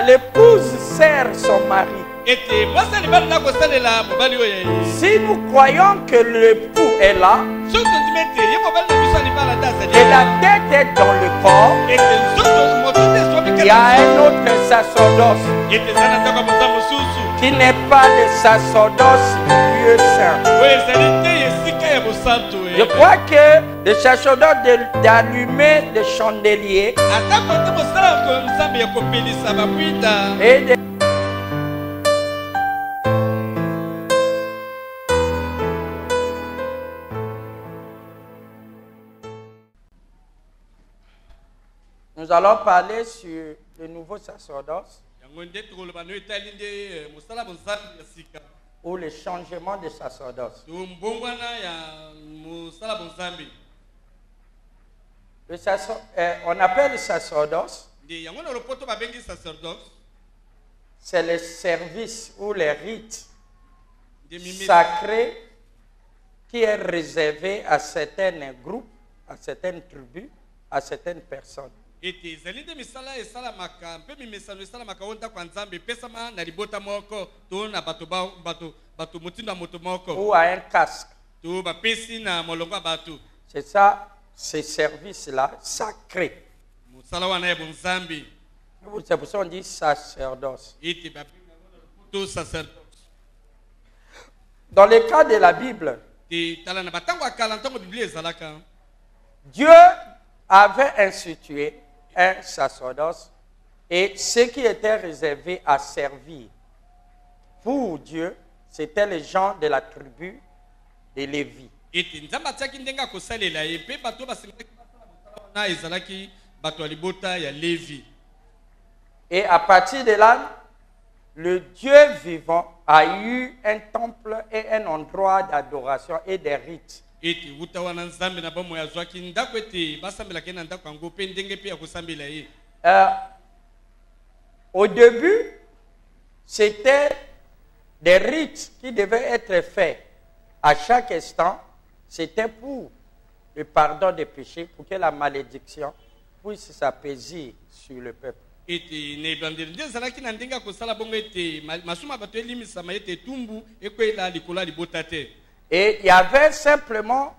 L'épouse sert son mari. Si nous croyons que l'époux est là, et la tête est dans le corps, il y a un autre sacerdoce qui n'est pas le sacerdoce du lieu saint. Je crois que le sacerdoce d'allumer le chandelier et de nous allons parler sur le nouveau sacerdoce ou le changement de sacerdoce. On appelle le sacerdoce, c'est le service ou les rites sacrés qui est réservé à certains groupes, à certaines tribus, à certaines personnes. Ou à un casque. C'est ça, ces services-là, sacrés. C'est pour ça qu'on dit sacerdoce. Dans le cas de la Bible, Dieu avait institué un sacerdoce et ce qui était réservé à servir pour Dieu, c'était les gens de la tribu de Lévi. Et à partir de là, le Dieu vivant a eu un temple et un endroit d'adoration et des rites. Au début, c'était des rites qui devaient être faits à chaque instant. C'était pour le pardon des péchés, pour que la malédiction puisse s'apaiser sur le peuple. Et il y avait simplement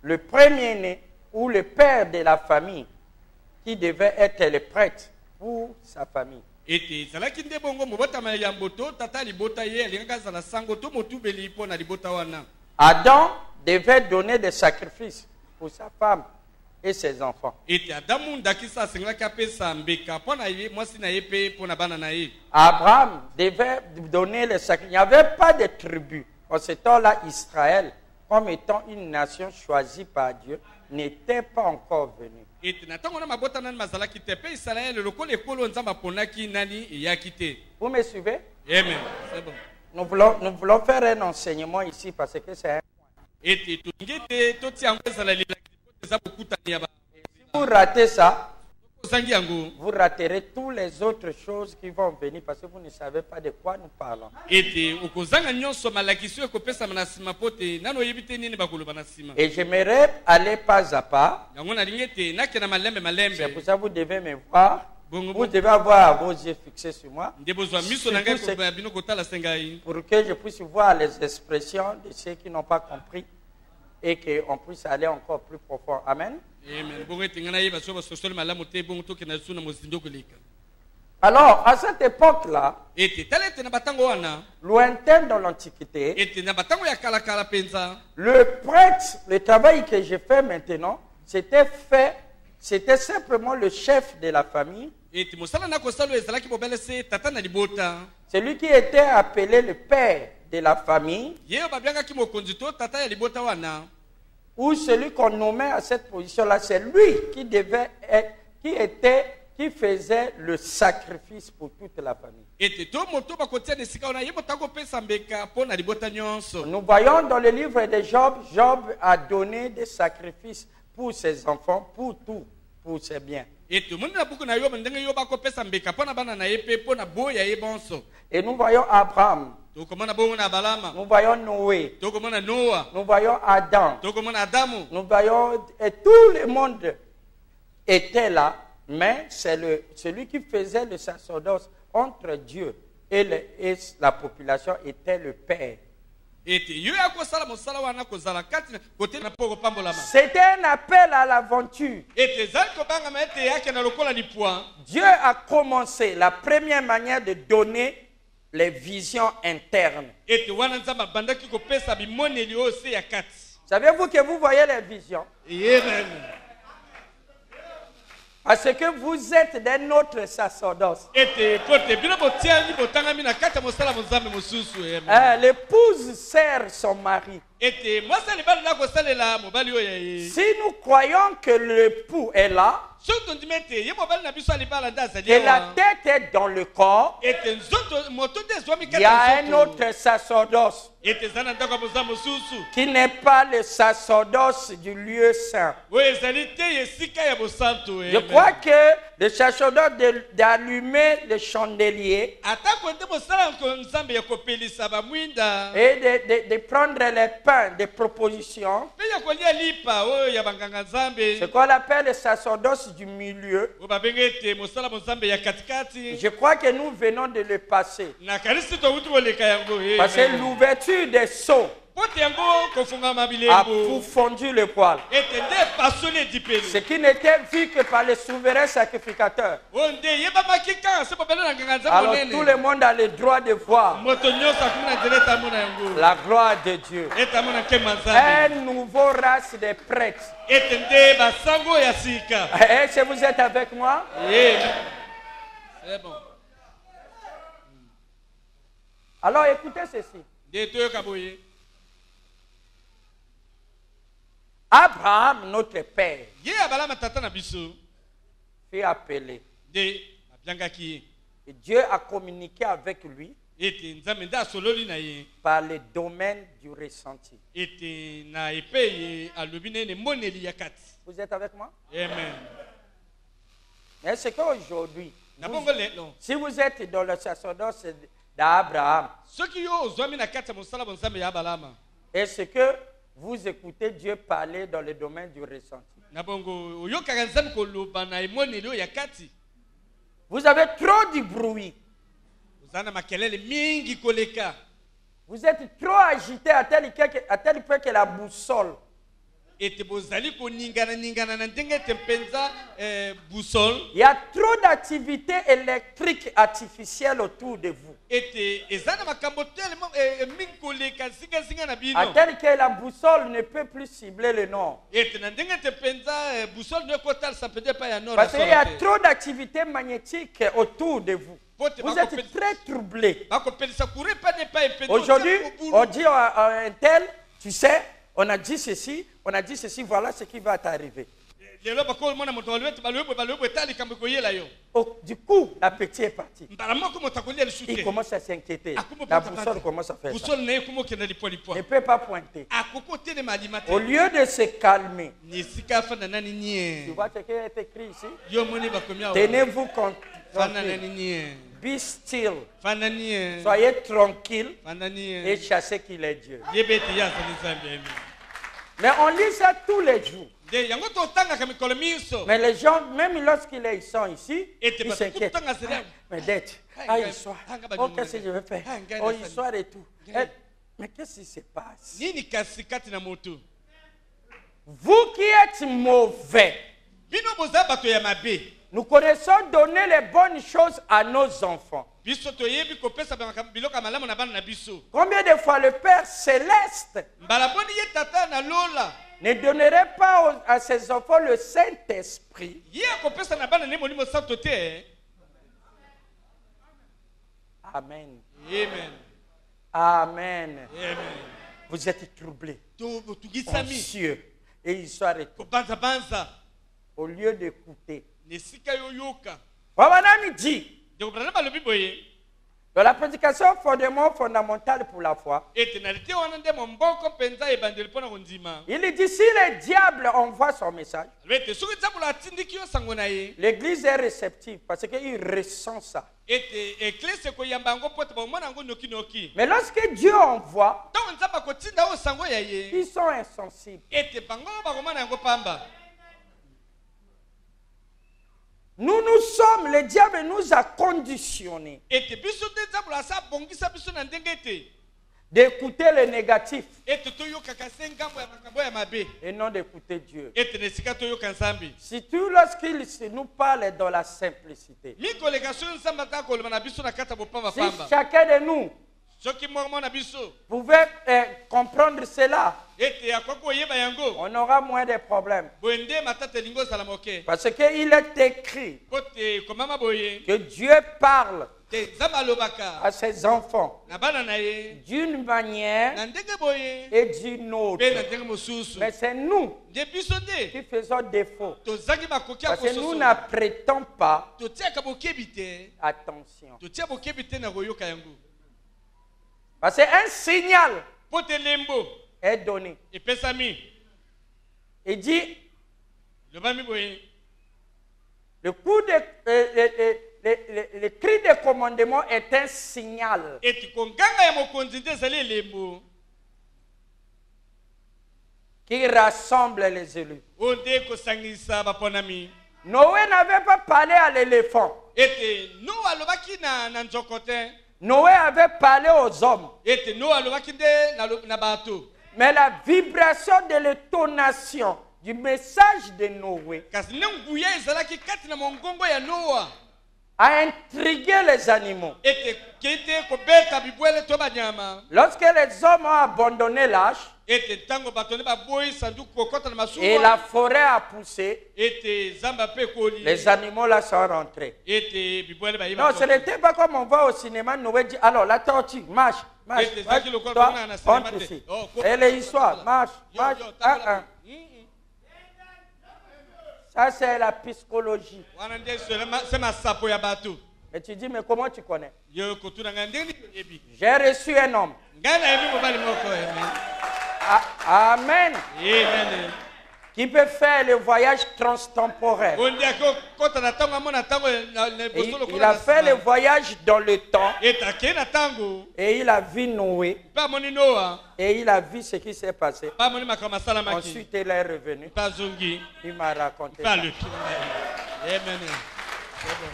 le premier-né ou le père de la famille qui devait être le prêtre pour sa famille. Adam devait donner des sacrifices pour sa femme et ses enfants. Abraham devait donner les sacrifices. Il n'y avait pas de tribu. En ce temps-là, Israël, comme étant une nation choisie par Dieu, n'était pas encore venu. Vous me suivez? Amen. C'est bon. Nous voulons faire un enseignement ici parce que c'est un point. Si vous ratez ça, vous raterez toutes les autres choses qui vont venir parce que vous ne savez pas de quoi nous parlons. Et j'aimerais aller pas à pas. C'est pour ça que vous devez me voir. Vous devez avoir vos yeux fixés sur moi. Pour que je puisse voir les expressions de ceux qui n'ont pas compris et qu'on puisse aller encore plus profond. Amen. Alors, à cette époque-là, lointaine dans l'Antiquité, le prêtre, le travail que je fais maintenant, c'était simplement le chef de la famille. Celui qui était appelé le père de la famille, ou celui qu'on nommait à cette position-là, c'est lui qui faisait le sacrifice pour toute la famille. Nous voyons dans le livre de Job, Job a donné des sacrifices pour ses enfants, pour tout, pour ses biens. Et nous voyons Abraham. Nous voyons Noé. Nous voyons Adam. Nous voyons, et tout le monde était là mais c'est celui qui faisait le sacerdoce entre Dieu et la population était le Père. C'était un appel à l'aventure. Dieu a commencé la première manière de donner les visions internes. Savez-vous que vous voyez les visions? Amen. Parce que vous êtes d'un autre sacerdoce. L'épouse sert son mari. Si nous croyons que l'époux est là, que la tête est dans le corps, il y a un autre sacerdoce qui n'est pas le sacerdoce du lieu saint. Je crois que le sacerdoce d'allumer le chandelier et de prendre les pains de proposition, ce qu'on appelle le sacerdoce du milieu, je crois que nous venons de le passer. Parce que l'ouverture des seaux a pourfondu le poil. Ce qui n'était vu que par le souverain sacrificateur. Alors tout le monde a le droit de voir la gloire de Dieu. Un nouveau race de prêtres. Est-ce que vous êtes avec moi? C'est bon. Alors écoutez ceci. Abraham, notre père, fut appelé. Et Dieu a communiqué avec lui par le domaine du ressenti. Vous êtes avec moi? Amen. Mais c'est qu'aujourd'hui, si vous êtes dans le sacerdoce d'Abraham, est-ce que vous écoutez Dieu parler dans le domaine du ressenti? Vous avez trop de bruit. Vous êtes trop agité à tel point que la boussole. Il y a trop d'activités électriques artificielles autour de vous. À tel que la boussole ne peut plus cibler le nord. Parce qu'il y a trop d'activités magnétiques autour de vous. Vous êtes très troublés. Aujourd'hui, on dit à un tel, tu sais, on a dit ceci, voilà ce qui va t'arriver. Oh, du coup, l'appétit est parti. Il commence à s'inquiéter. La boussole commence à faire ça. Il ne peut pas pointer. Au lieu de se calmer, tu vois ce qui est écrit ici? Tenez-vous compte. Be still. Soyez tranquille et chassez qu'il est Dieu. Mais on lit ça tous les jours. Mais les gens, même lorsqu'ils sont ici, ils s'inquiètent. Mais d'être, il soit. Oh, qu'est-ce que je vais faire? Oh, il soit et tout. Mais qu'est-ce qui se passe? Vous qui êtes mauvais, nous connaissons donner les bonnes choses à nos enfants. Combien de fois le Père Céleste ne donnerait pas à ses enfants le Saint-Esprit? Amen. Amen. Vous êtes troublés, anxieux, et ils sont arrêtés. Au lieu d'écouter. Wabanami dit dans la prédication fondamentale pour la foi, il dit si le diable envoie son message, l'église est réceptive parce qu'il ressent ça. Mais lorsque Dieu envoie, ils sont insensibles. le diable nous a conditionnés ete biso te nzambe asa bongisa biso na ndenge ete d'écouter le négatif ete toyokaka se ngambo ya makambo ya mabe et non d'écouter Dieu. ete na esika toyoka nzambe Surtout lorsqu'il nous parle dans la simplicité. mikoleka soki nzambe ata koloba na biso na kati ya Si bopambapamba chacun de nous soki moko na biso pouvait comprendre cela, ete akoki koyeba yango on aura moins de problèmes. boye nde matata elingi ozala moke Parce qu'il est écrit po te ekomama boye que Dieu parle te nzambe alobaka à ses enfants na bana na ye d'une manière na ndenge boye et d'une autre. mpe na ndenge mosusu Mais c'est nous nde biso nde qui faisons défaut. tozangi makoki ya Parce que nous kososo n'apprêtons pas totiaka bokebi te attention. totia bokebi te na koyoka yango Parce qu'un signal po te lembo est donné. epesami Il dit, lobami boye le coup de, le cri de commandement est un signal. eti konganga ya mokonzi nde ezali elembo Qui rassemble les élus. oyo nde ekosangisa baponami Noé n'avait pas parlé à l'éléphant. ete no alobaki na nzoko te Noé avait parlé aux hommes. ete no alobaki nde na bato Mais la vibration de l'intonation du message de Noé kasi nde nguya ezalaki kati na mongongo ya noa a intrigué les animaux. ete kei te kobeta bibwele to banyama Lorsque les hommes ont abandonné l'arche ete ntango bato nde baboyi sanduku kokɔta na et la masuwa forêt a poussé, ete zamba mpe ekoli les animaux là sont rentrés. ete bibwele Non, bayiba ce n'était pas comme on va au cinéma, Noé dit, alors la tortue, marche, marche, Et marche, c'est le toi, corps entre ici. Et les histoires, marche, marche, un. Ça, c'est la psychologie. wana nde se masapo ya bato Mais tu dis, mais comment tu connais? yo kotunanga ndenge nini oyebi J'ai reçu un homme. ngai nayebi mobali moko amen Amen. amen Qui peut faire le voyage transtemporel. oyo nde akokɔta na ntango amona ntango na Et liboso il a fait le voyage dans le temps ete akei na ntango et il a vu Noé mpe amoni noa et il a vu ce qui s'est passé. mpe amoni makambo asalamaki Ensuite, il est revenu. mpe azongi Il m'a raconté mpe ça. aloki amen C'est bon.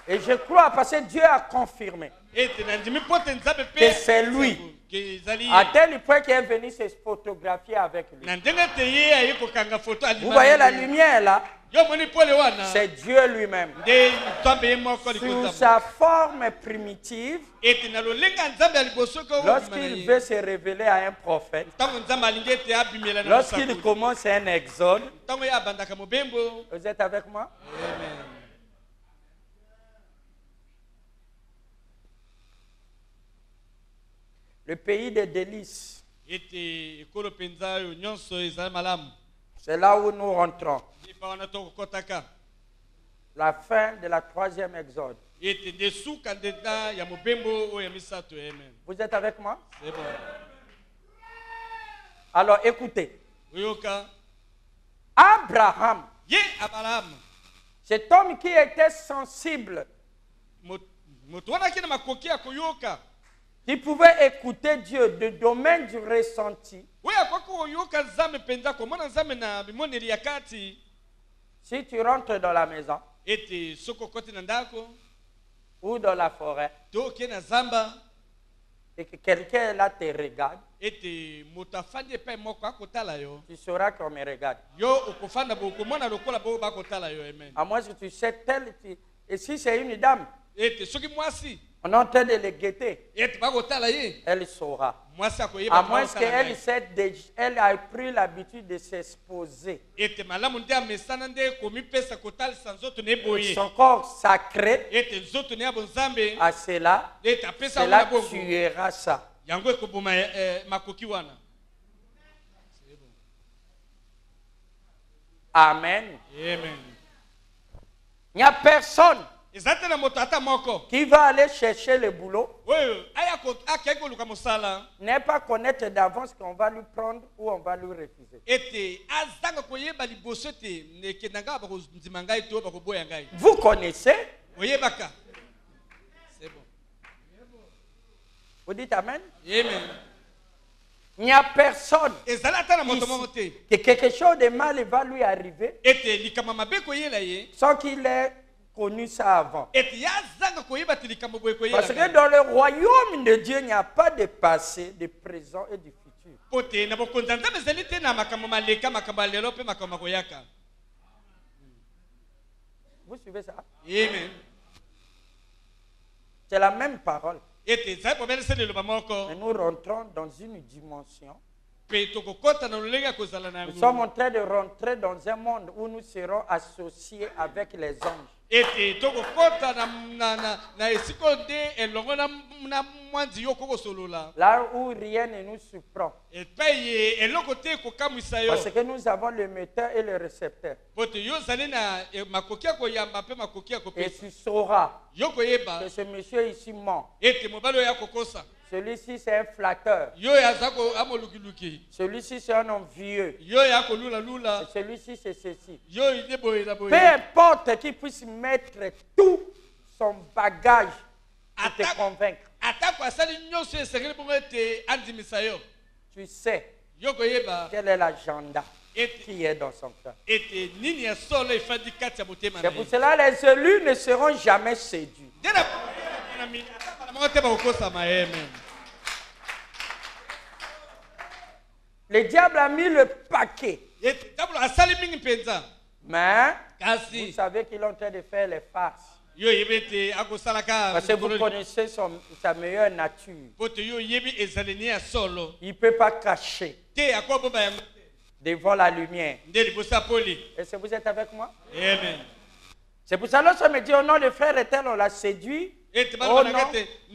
Et je crois parce que Dieu a confirmé ete na ndimi mpo te nzambe mpe que c'est lui. ke ezali à ye tel point qu'il est venu se photographier avec lui. na ndenge te ye aye kokanga foto Vous voyez la lumière là? yo moni pole wana C'est Dieu lui-même. nde nzambe ye moko Sous likozama sa forme primitive, ete na lolenga nzambe ya liboso ko lorsqu'il veut se révéler à un prophète, ntango nzambe alingi ete abimela na lorsqu'il mosakoli commence un exode, ntango ye abandaka mobembo vous êtes avec moi? amen Le pays des délices, ete ekolo mpenza oyo nyonso ezali malamu c'est là où nous rentrons. epa wana tokokɔtaka La fin de la troisième exode. ete nde suka ndenda ya mobembo oyo ya misato amen Vous êtes avec moi? c'est bon Alors écoutez, oyoka Abraham, ye abalamu cet homme qui était sensible, moto wana aki na makoki ya koyoka qui pouvait écouter Dieu du domaine du ressenti, oyo akoki koyoka nzambe mpenza komona nzambe na bimoneli ya kati si tu rentres dans la maison ete soki okoti na ndako ou dans la forêt to oke na zamba et que quelqu'un là te regarde, ete moto afandi epai moko akotala yo tu sauras qu'on me regarde. yo okofanda bokomona lokola bo bakotala yo amen À moins que tu sais tel, et si c'est une dame, ete soki mwasi on est en train de le guetter, ete bakotala ye elle saura. mwasi À akoyeba moins bakotala qu'elle ngai. sait elle a pris l'habitude de s'exposer. ete malamu nde amesana nde komipesa kotalisa nzoto na eboye Son corps sacré ete nzoto na ya bonzambe à cela, ete apesa cela wana bongo tuera ça. yango ekoboma makoki wana Amen. amen Il n'y a personne eza te na moto ata moko qui va aller chercher le boulot, oyo akei koluka mosala n'est pas connaître d'avance qu'on va lui prendre ou on va lui refuser. ete azanga koyeba liboso ete nekenda ngai bakozindima ngai to bakoboya ngai Vous connaissez, oyebaka c'est bon vous dites Amen. amen Il n'y a personne ezala ata na moto ici moko te que quelque chose de mal va lui arriver ete likambo mabe koyela ye sans qu'il ait connu ça avant. ete ye azanga koyeba te likambo boye Parce koyela que dans le royaume de Dieu, il n'y a pas de passé, de présent et de futur. po te na bokonzi ya nzambe ezali te na makambo maleka makambo ya lelo mpe makambo makoyaka. Vous suivez ça? Amen. C'est la même parole. ete ezali pobelese liloba moko Mais nous rentrons dans une dimension. mpe tokokɔta na lolenge ya kozala na Nous sommes en train de rentrer dans un monde où nous serons associés avec les anges. ete tokokɔta na esika nde elongo na mwanzi yo kokosolola Là où rien ne nous surprend. epai ye eloko te ekokamwisa yo Parce que nous avons le metteur et le récepteur. po te yo ozali na makoki ya koyamba mpe makoki ya Et kopesa tu sauras yo koyeba que ce monsieur ici ment. ete mobali oyo akokosa Celui-ci, c'est un flatteur. yo oyo aza amolukiluki Celui-ci, c'est un homme vieux. yo oyo akolula-lula Et celui-ci, c'est ceci. yo oyo nde boye na Peu boye importe qu'il puisse mettre tout son bagage pour te convaincre. atako asali nyonso esengeli bongo ete andimisa yo Tu sais yo koyeba quel est l'agenda ete qui est dans son cœur. ete nini ya solo efandi kati ya motema na C'est pour ye cela que les élus ne seront jamais séduits. nde na moko te bakokosama ye meme. Le diable a mis le paquet. ete tabolo asali mingi mpenza Mais vous kasi savez qu'il est en train de faire les farces. yo oyebi ete akosalaka Parce que vous connaissez sa meilleure nature. po te yo oyebi ezali ne ya solo Il ne peut pas cacher te akoboba yango te devant la lumière. nde liboso ya poli. Est-ce que vous êtes avec moi? Amen. C'est pour ça que lorsqu'on me dit au nom de frère et tel, on l'a séduit. ete Oh non,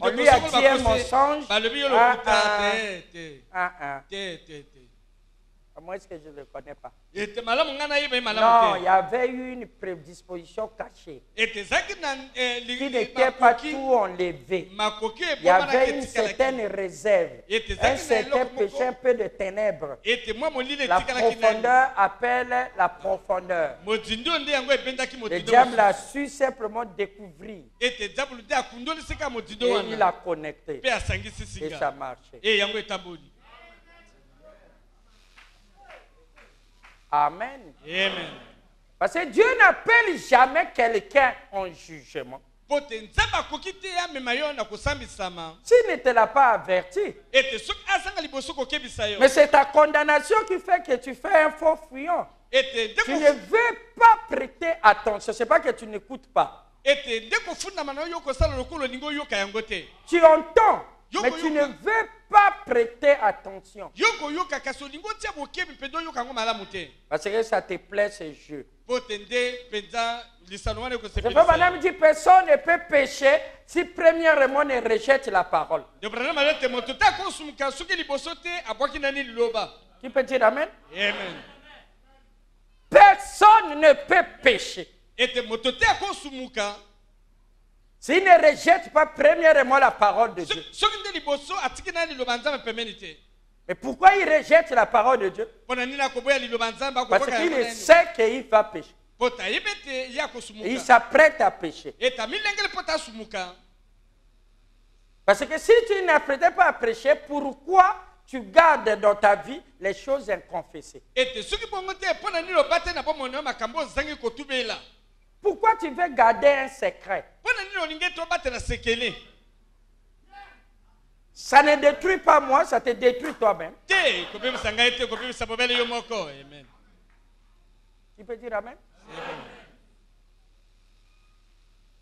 on lui a dit un mensonge. balobi yo Ah, lokuta ah. te Ah. te Comment est-ce que je ne le connais pas? ete malamu ngai nayeba ye Non, malamu il y avait eu une prédisposition cachée te ete ezalaki na qui n'était pas tout enlevé. makoki Il y avait une epomanaki certaine réserve, un certain péché, un peu de ténèbres. ete mwa molili La etikalaki nani profondeur appelle la profondeur. modindo nde yango ebendaki Le modindo diable a su simplement découvrir ete diabolo nde akundolisika modindo et il wana a connecté mpe asangisi et ça singa marchait. e yango etamboli. Amen. Amen. Parce que Dieu n'appelle jamais quelqu'un en jugement. po te nzambe akoki te amema yo na kosambisama S'il ne te l'a pas averti, ete soki azanga liboso kokebisa yo mais c'est ta condamnation qui fait que tu fais un faux fuyant. ete Tu ne veux pas prêter attention. Ce n'est pas que tu n'écoutes pas. ete nde kofundama na yo kosala lokola olingi oyoka yango te Tu entends, Yoko, mais tu ne yoko. veux pas prêter attention. yo koyoka kasi olingi otia bokebi mpenza oyoka yango malamu te Parce que ça te plaît, ces jeux. po te nde mpenza lisano wana C'est pourquoi ekosepelisa madame dit, personne ne peut pécher si premièrement ne rejette la parole. debrana ete moto te akosumuka soki liboso te abwaki nani liloba. Qui peut dire amen? Amen. Personne ne peut pécher ete moto te akosumuka s'il ne rejette pas premièrement la parole de Dieu. soki nde liboso atiki nani liloba nzambe pembeni te. Mais pourquoi il rejette la parole de Dieu? mpo na nini akoboya liloba nzambe Parce akoboka qu'il yango nani sait qu'il va pécher. po tayebi ete ye Et il akosumuka s'apprête à pécher. ete amilengeli mpo tasumuka. Parce que si tu n'apprêtais pas à pécher, pourquoi tu gardes dans ta vie les choses inconfessées? ete soki bongo te mpo na nini loba te na bomoi na yo makambo ozangi kotubela. Pourquoi tu veux garder un secret? mpo na nini olingi ete obatela sekele Ça ne détruit pas moi, ça te détruit toi-même. te kobebisa ngai te kobebisa bobele yo moko. Amen. Tu peux dire amen?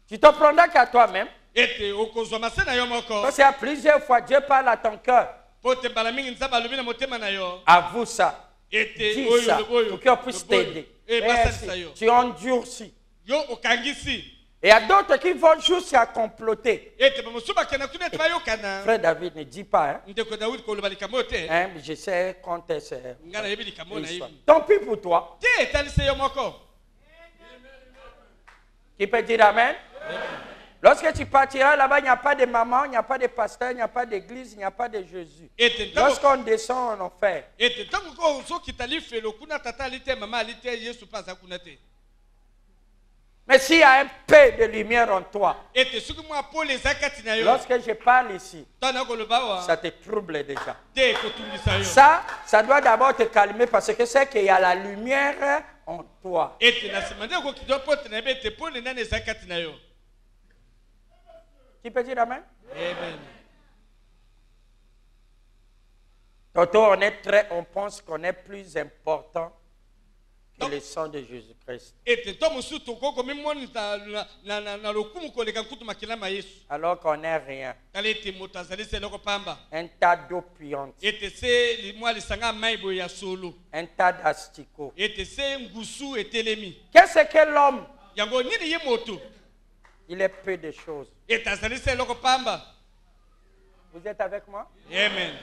Tu te prendras qu'à toi-même. ete okozwa mase na yo moko Parce qu'à plusieurs fois, Dieu parle à ton cœur. po te mbala mingi nzambe alobi na motema na yo Avoue ça. ete Dis oyo ça lobo oyo pour qu'on puisse lobo oyo. t'aider. Basalisa yo Tu endurcis. yo okangisi Et il y a d'autres qui vont jusqu'à comploter. ete bamosusu bakenda kuna ete bayokana. Frère David, ne dis pas, hein? ndeko dawidi koloba likambo oyo te Hein, je sais quand c'est. ngai nayebi likambo oyo nayebi Tant pis pour toi. te etalisi yo moko. Qui peut dire amen? Lorsque tu partiras là-bas, il n'y a pas de maman, il n'y a pas de pasteur, il n'y a pas d'église, il n'y a pas de Jésus. ete ntango Lorsqu'on descend en enfer, ete ntango ko ozokita lifelo kuna tata ali te mama ali te yesu mpe aza kuna te. Mais s'il y a un peu de lumière en toi, ete soki mwa pole eza kati na yo lorsque je parle ici, tana koloba awa ça te trouble déjà. te ekotungisa yo Ça doit d'abord te calmer parce que c'est qu'il y a la lumière en toi. ete na nsima nde okoki do mpo tena yeba ete pole nani eza kati na yo. Tu peux dire amen? Amen. Toto, on pense qu'on est plus important que le sang de Jésus-Christ. Ete to mosusu tokokomi monita na lokumu koleka nkutu makilama Yesu Alors qu'on n'est rien. tala ete moto azali se eloko pamba Un tas d'eau puante. ete se mwa lisanga ya mai boye ya solo Un tas d'asticots. ete se ngusu etelemi Qu'est-ce que l'homme? yango nini ye moto Il est peu de choses. ete azali se eloko pamba. Vous êtes avec moi? Amen.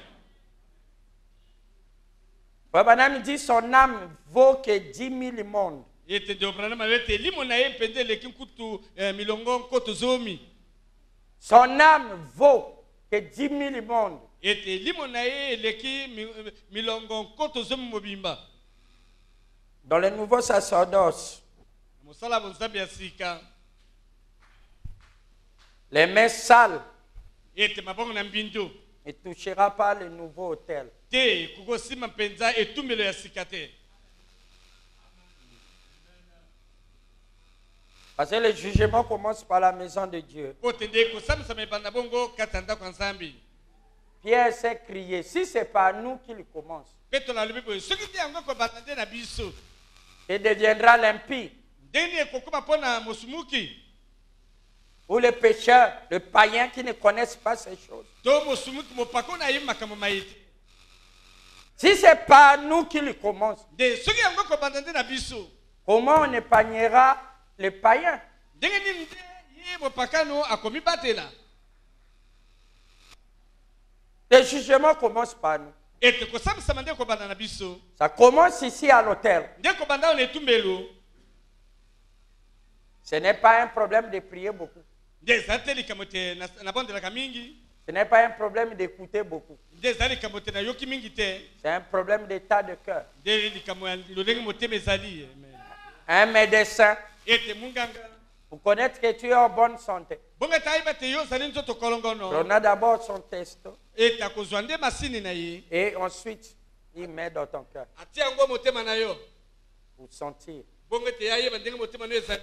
Babanam dit son âme vaut que 10 000 mondes. Ete ndio branama ete limo na ye mpende eleki nkutu milongo nkoto zomi. Son âme vaut que 10 000 mondes. Ete limo na ye eleki milongo nkoto zomi mobimba. Dans le nouveau sacerdoce, Mosala bonzambi ya sika les mains sales ete mabongo na mbindo ne touchera pas le nouveau autel. te kukosima mpenza etumbelo ya sika te. Parce que le jugement commence par la maison de Dieu. Ote nde kosamisama ebanda bongo kati ya ndako ya Nzambe. Pierre s'est crié, si ce n'est pas nous qui le commence, Petro alobi boye soki te yango ekobanda nde na biso il deviendra l'impie. ndeni ekokoma mpo na mosumuki Ou le pécheur, le païen qui ne connaissent pas ces choses. to mosumuki mopaka oyo ayebi makambo maye te. Si ce n'est pas nous qui le commence, Nde soki yango ekobanda nde na biso comment on épargnera le païen? ndenge nini nde ye mopakano akomibatela. Le jugement commence par nous. Ete kosamisama nde ekobanda na biso Ça commence ici à l'autel. nde ekobanda oyo na etumbelo. Ce n'est pas un problème de prier beaucoup. Nde ezali te likambo te nabondelaka mingi. Ce n'est pas un problème d'écouter beaucoup. Nde ezali likambo te nayoki mingi te. C'est un problème d'état de cœur. Nde likambo ya lolenge motema ezali. Amen. Un médecin, Ete munganga pour connaître que tu es en bonne santé, bongo ete ayeba te yo ozali nzoto kolongono on a d'abord son testo ete akozwa nde masini na ye et ensuite il met dans ton cœur atia yango motema na yo pour sentir bongo ete ye ayeba ndenge motema no ezali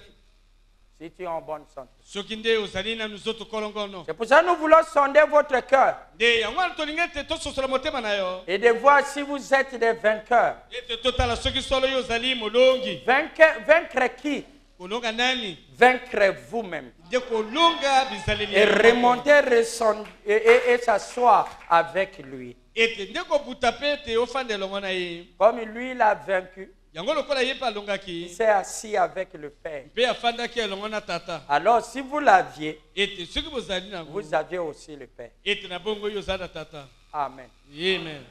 si tu es en bonne santé. soki nde ozali nanu nzoto kolongono. C'est pour ça que nous voulons sonder votre cœur Nde yango wana tolingi ete tososola motema na yo et de voir si vous êtes des vainqueurs. ete totala soki solo yo ozali molongi. Vaincre qui? Kolonga nani? Vaincre vous-même. Nde kolonga bizaleli Et ya yo. remonter et s'asseoir avec lui. Ete nde kobuta pe ete ofanda elongo na ye. Comme lui l'a vaincu, Yango lokola ye pe il alongaki s'est assis avec le Père. mpe afandaki elongo na tata. Alors, si vous l'aviez, Ete soki bozali nango vous aviez aussi le Père. ete na bongo yo ozali na tata. Amen. Amen.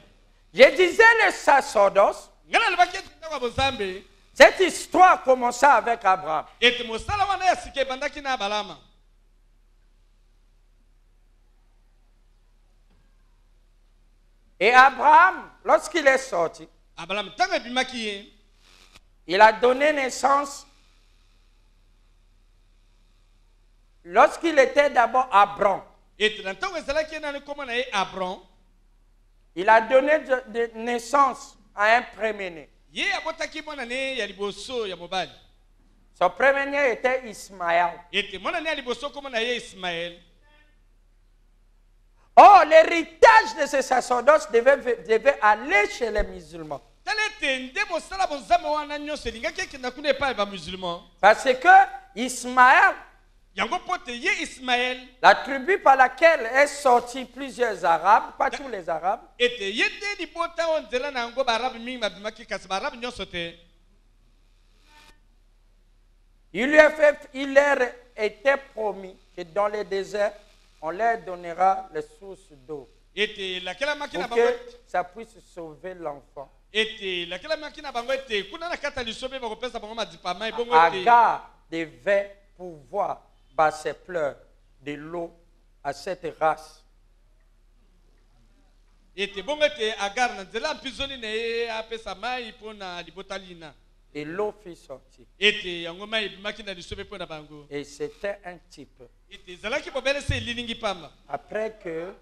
Je disais le sacerdoce, Nga nalobaki ete ndako ya bozambe cette histoire commença avec Abraham. ete mosala wana ya sika ebandaki na Abalama. Et Abraham, lorsqu'il est sorti, Abalama ntango ebimaki ye il a donné naissance. Lorsqu'il était d'abord Abram, ete na ntango ezalaki ye nani kombo na ye Abram, il a donné de naissance à un premier-né. ye abotaki mwana ne ya liboso ya mobali. Son premier-né était Ismaël. Ete mwana ne ya liboso kombo na ye Ismael. Oh, l'héritage de ce sacerdoce devait aller chez les musulmans. Tala ete nde mosala bozambe wana nyonso elingaki ekenda kuna epai ya bamusulman. Parce que Ismaël, Yango mpo te ye Ismael la tribu par laquelle est sorti plusieurs Arabes, pas tous les Arabes, ete ye nde libota oyo nzela na yango baarabe mingi babimaki kasi baarabe nyonso te. il leur était promis que dans le désert, on leur donnera les sources d'eau Ete lakelamaki na pour bango que ça puisse sauver l'enfant. ete lakelamaki na bango ete kuna na kata lisobe bakopesa bango madipa mai bongo ete Agar devait pouvoir, par ses pleurs, de l'eau à cette race. ete bongo ete Agar na nzela mpizoli na ye apesa mai mpo na libota lina. Et l'eau fut sortie. ete yango mai ebimaki na lisobe mpo na bango Et c'était un type. ete ezalaki bobelesa elilingi pamba Après que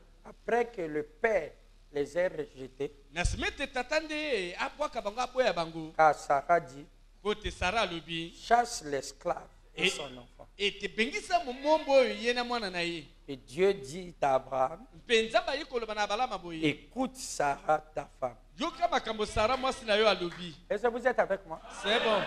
le Père les ait rejetés, na nsima ete tata nde abwaka bango aboya bango car Sarah dit, mpo ete sara alobi chasse l'esclave et son enfant. ete bengisa momombo oyo ye na mwana na ye Et Dieu dit à Abraham, mpe nzambe aye koloba na abalama boye écoute Sarah, ta femme. yoka makambo sara mwasi na yo alobi Est-ce que vous êtes avec moi? c'est bon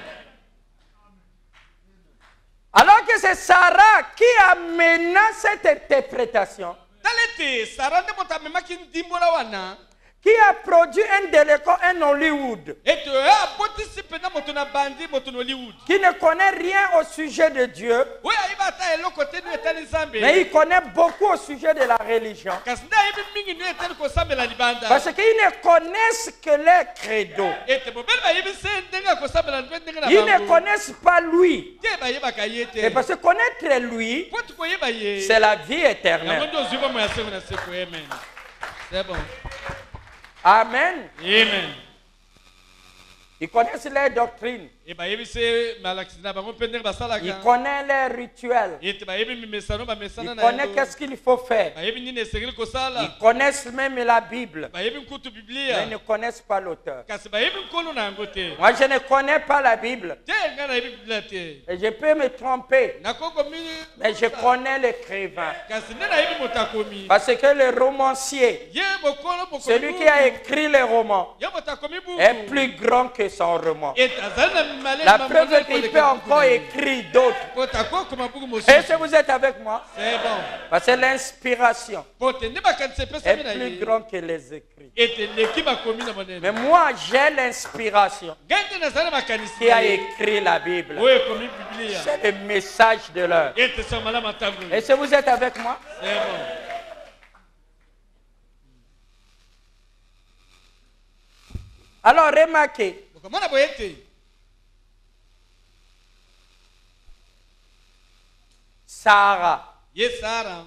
Alors que c'est Sarah qui amena cette interprétation, tala ete sara nde moto amemaki ndimbola wana qui a produit un déléco, un Hollywood, ete abotisi mpena moto na bandi moto na hollywood qui ne connaît rien au sujet de Dieu, oyo ayebi ata eloko te nu etali nzambe mais il connaît beaucoup au sujet de la religion. kasi nde ayebi mingi nu etali kosambela libanda Parce qu'ils ne connaissent que les credos. ete bobeli bayebi se ndenge ya kosambela mpe ndenge na Ils ne bango connaissent pas lui. te bayebaka ye Et te parce que connaître lui, mpo tukoyeba ye c'est la vie yango éternelle. nde ozwi bomo ya seko na seko amen c'est bon Amen. amen Ils connaissent les doctrines. e bayebi se malakisi na bango mpe ndenge Ils basalaka connaissent les rituels. ete bayebi mimesano Ils bamesana na connaissent yango qu'est-ce qu'il faut faire. bayebi nini esengeli kosala Ils connaissent même la Bible. bayebi nkutu Mais ils biblia ne connaissent pas l'auteur. kasi bayebi nkolo na yango te Moi, je ne connais pas la Bible. te ngai nayebi biblia te Et je peux me tromper. nakokomi Mais je connais l'écrivain. kasi nde nayebi moto akomi Parce que le romancier, ye mokolo celui qui a écrit les romans, ye moto akomi buku est plus grand que son roman. ete azali na mimale La preuve est qu'il peut encore écrire d'autres. po takokoma buku mosusu Est-ce que vous êtes avec moi? c'est bon Parce que l'inspiration po te nde makanisi est epesami na plus ye grand que les écrits. ete leki bakomi na Mais monene moi, j'ai l'inspiration ngai nde nazali makanisi qui a écrit la Bible. oyo ekomi biblia C'est le message de l'heure. ete so malamu atangoli Est-ce que vous êtes avec moi? c'est bon Alors, remarquez, bokomona boye ete Sarah ye sara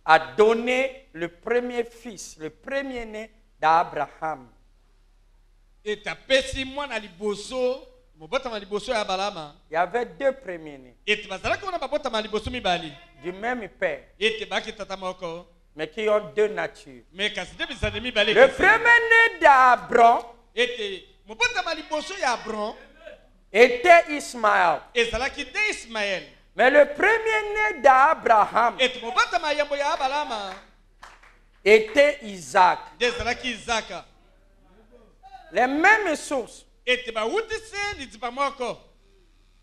a donné le premier fils, le premier-né d'Abraham. ete apesi mwana liboso mobotama liboso ya balama Il y avait deux premiers-nés ete bazalaki wana babotama liboso mibali du même père, ete baki tata moko mais qui ont deux natures. me kasi nde bizaleli mibali Le premier-né d'Abraham ete mobotama liboso ya abron était Ismaël. ezalaki nde ismael Mais le premier-né d'Abraham ete mobotama yambo ya abalama était Isaac. nde ezalaki izaka Les mêmes sources, ete bawuti se liziba moko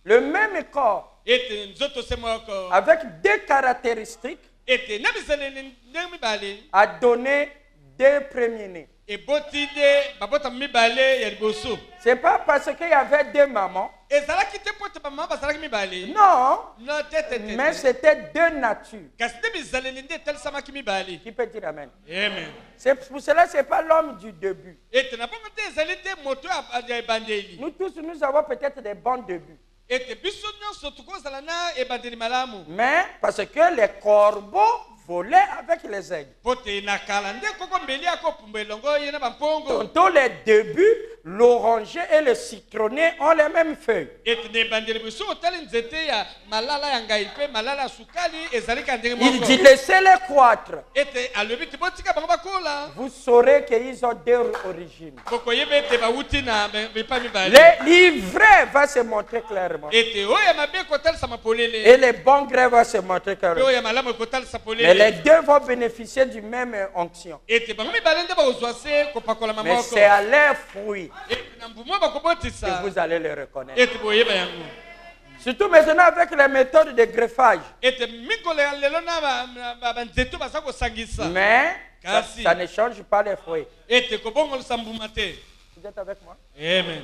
le même corps, ete nzoto se moko avec deux caractéristiques, ete na bizaleli ndenge mibale a donné deux premiers-nés. eboti nde babotama mibale ya liboso Ce n'est pas parce qu'il y avait deux mamans. ezalaki te po ete bamama bazalaki mibale Non, no te mais c'était deux natures. kasi nde bizaleli nde etalisamaki mibale Qui peut dire Amen? amen C'est pour cela que ce n'est pas l'homme du début. ete na bongo te ezali te moto ya ebandeli Nous tous, nous avons peut-être des bons débuts. ete biso nyonso tokozala na ebandeli malamu Mais parce que les corbeaux volaient avec les aigles. po te na kala nde koko mbeli akopumbwa elongo ye na bampongo Dans les débuts, l'oranger et le citronnier ont les mêmes feuilles. ete na ebandeli biso otali nzete ya malala ya ngai mpe malala ya sukali ezali ka ndenge Il moko dit laissez-les croître. ete alobi te botika bango bakola Vous saurez qu'ils ont deux origines. bokoyeba ete bawuti na bipa mibale L'ivraie va se montrer clairement. ete oyo ya mabe ekotalisama polele Et le bon gré va se montrer mpe clairement. oyo ya malamu ekotalisa Mais polele les deux vont bénéficier du même onction. ete bango mibale nde bakozwa se kopakolama Mais moko c'est à leurs fruits ete na mbumo que bakobotisa vous allez les reconnaître. ete boyeba yango Surtout maintenant avec les méthodes de greffage. ete mikolo ya lelo na banzete baza kosangisa Mais ça, Kasi. ça ne change pas les fruits. ete kobongolisa mbuma te Vous êtes avec moi? amen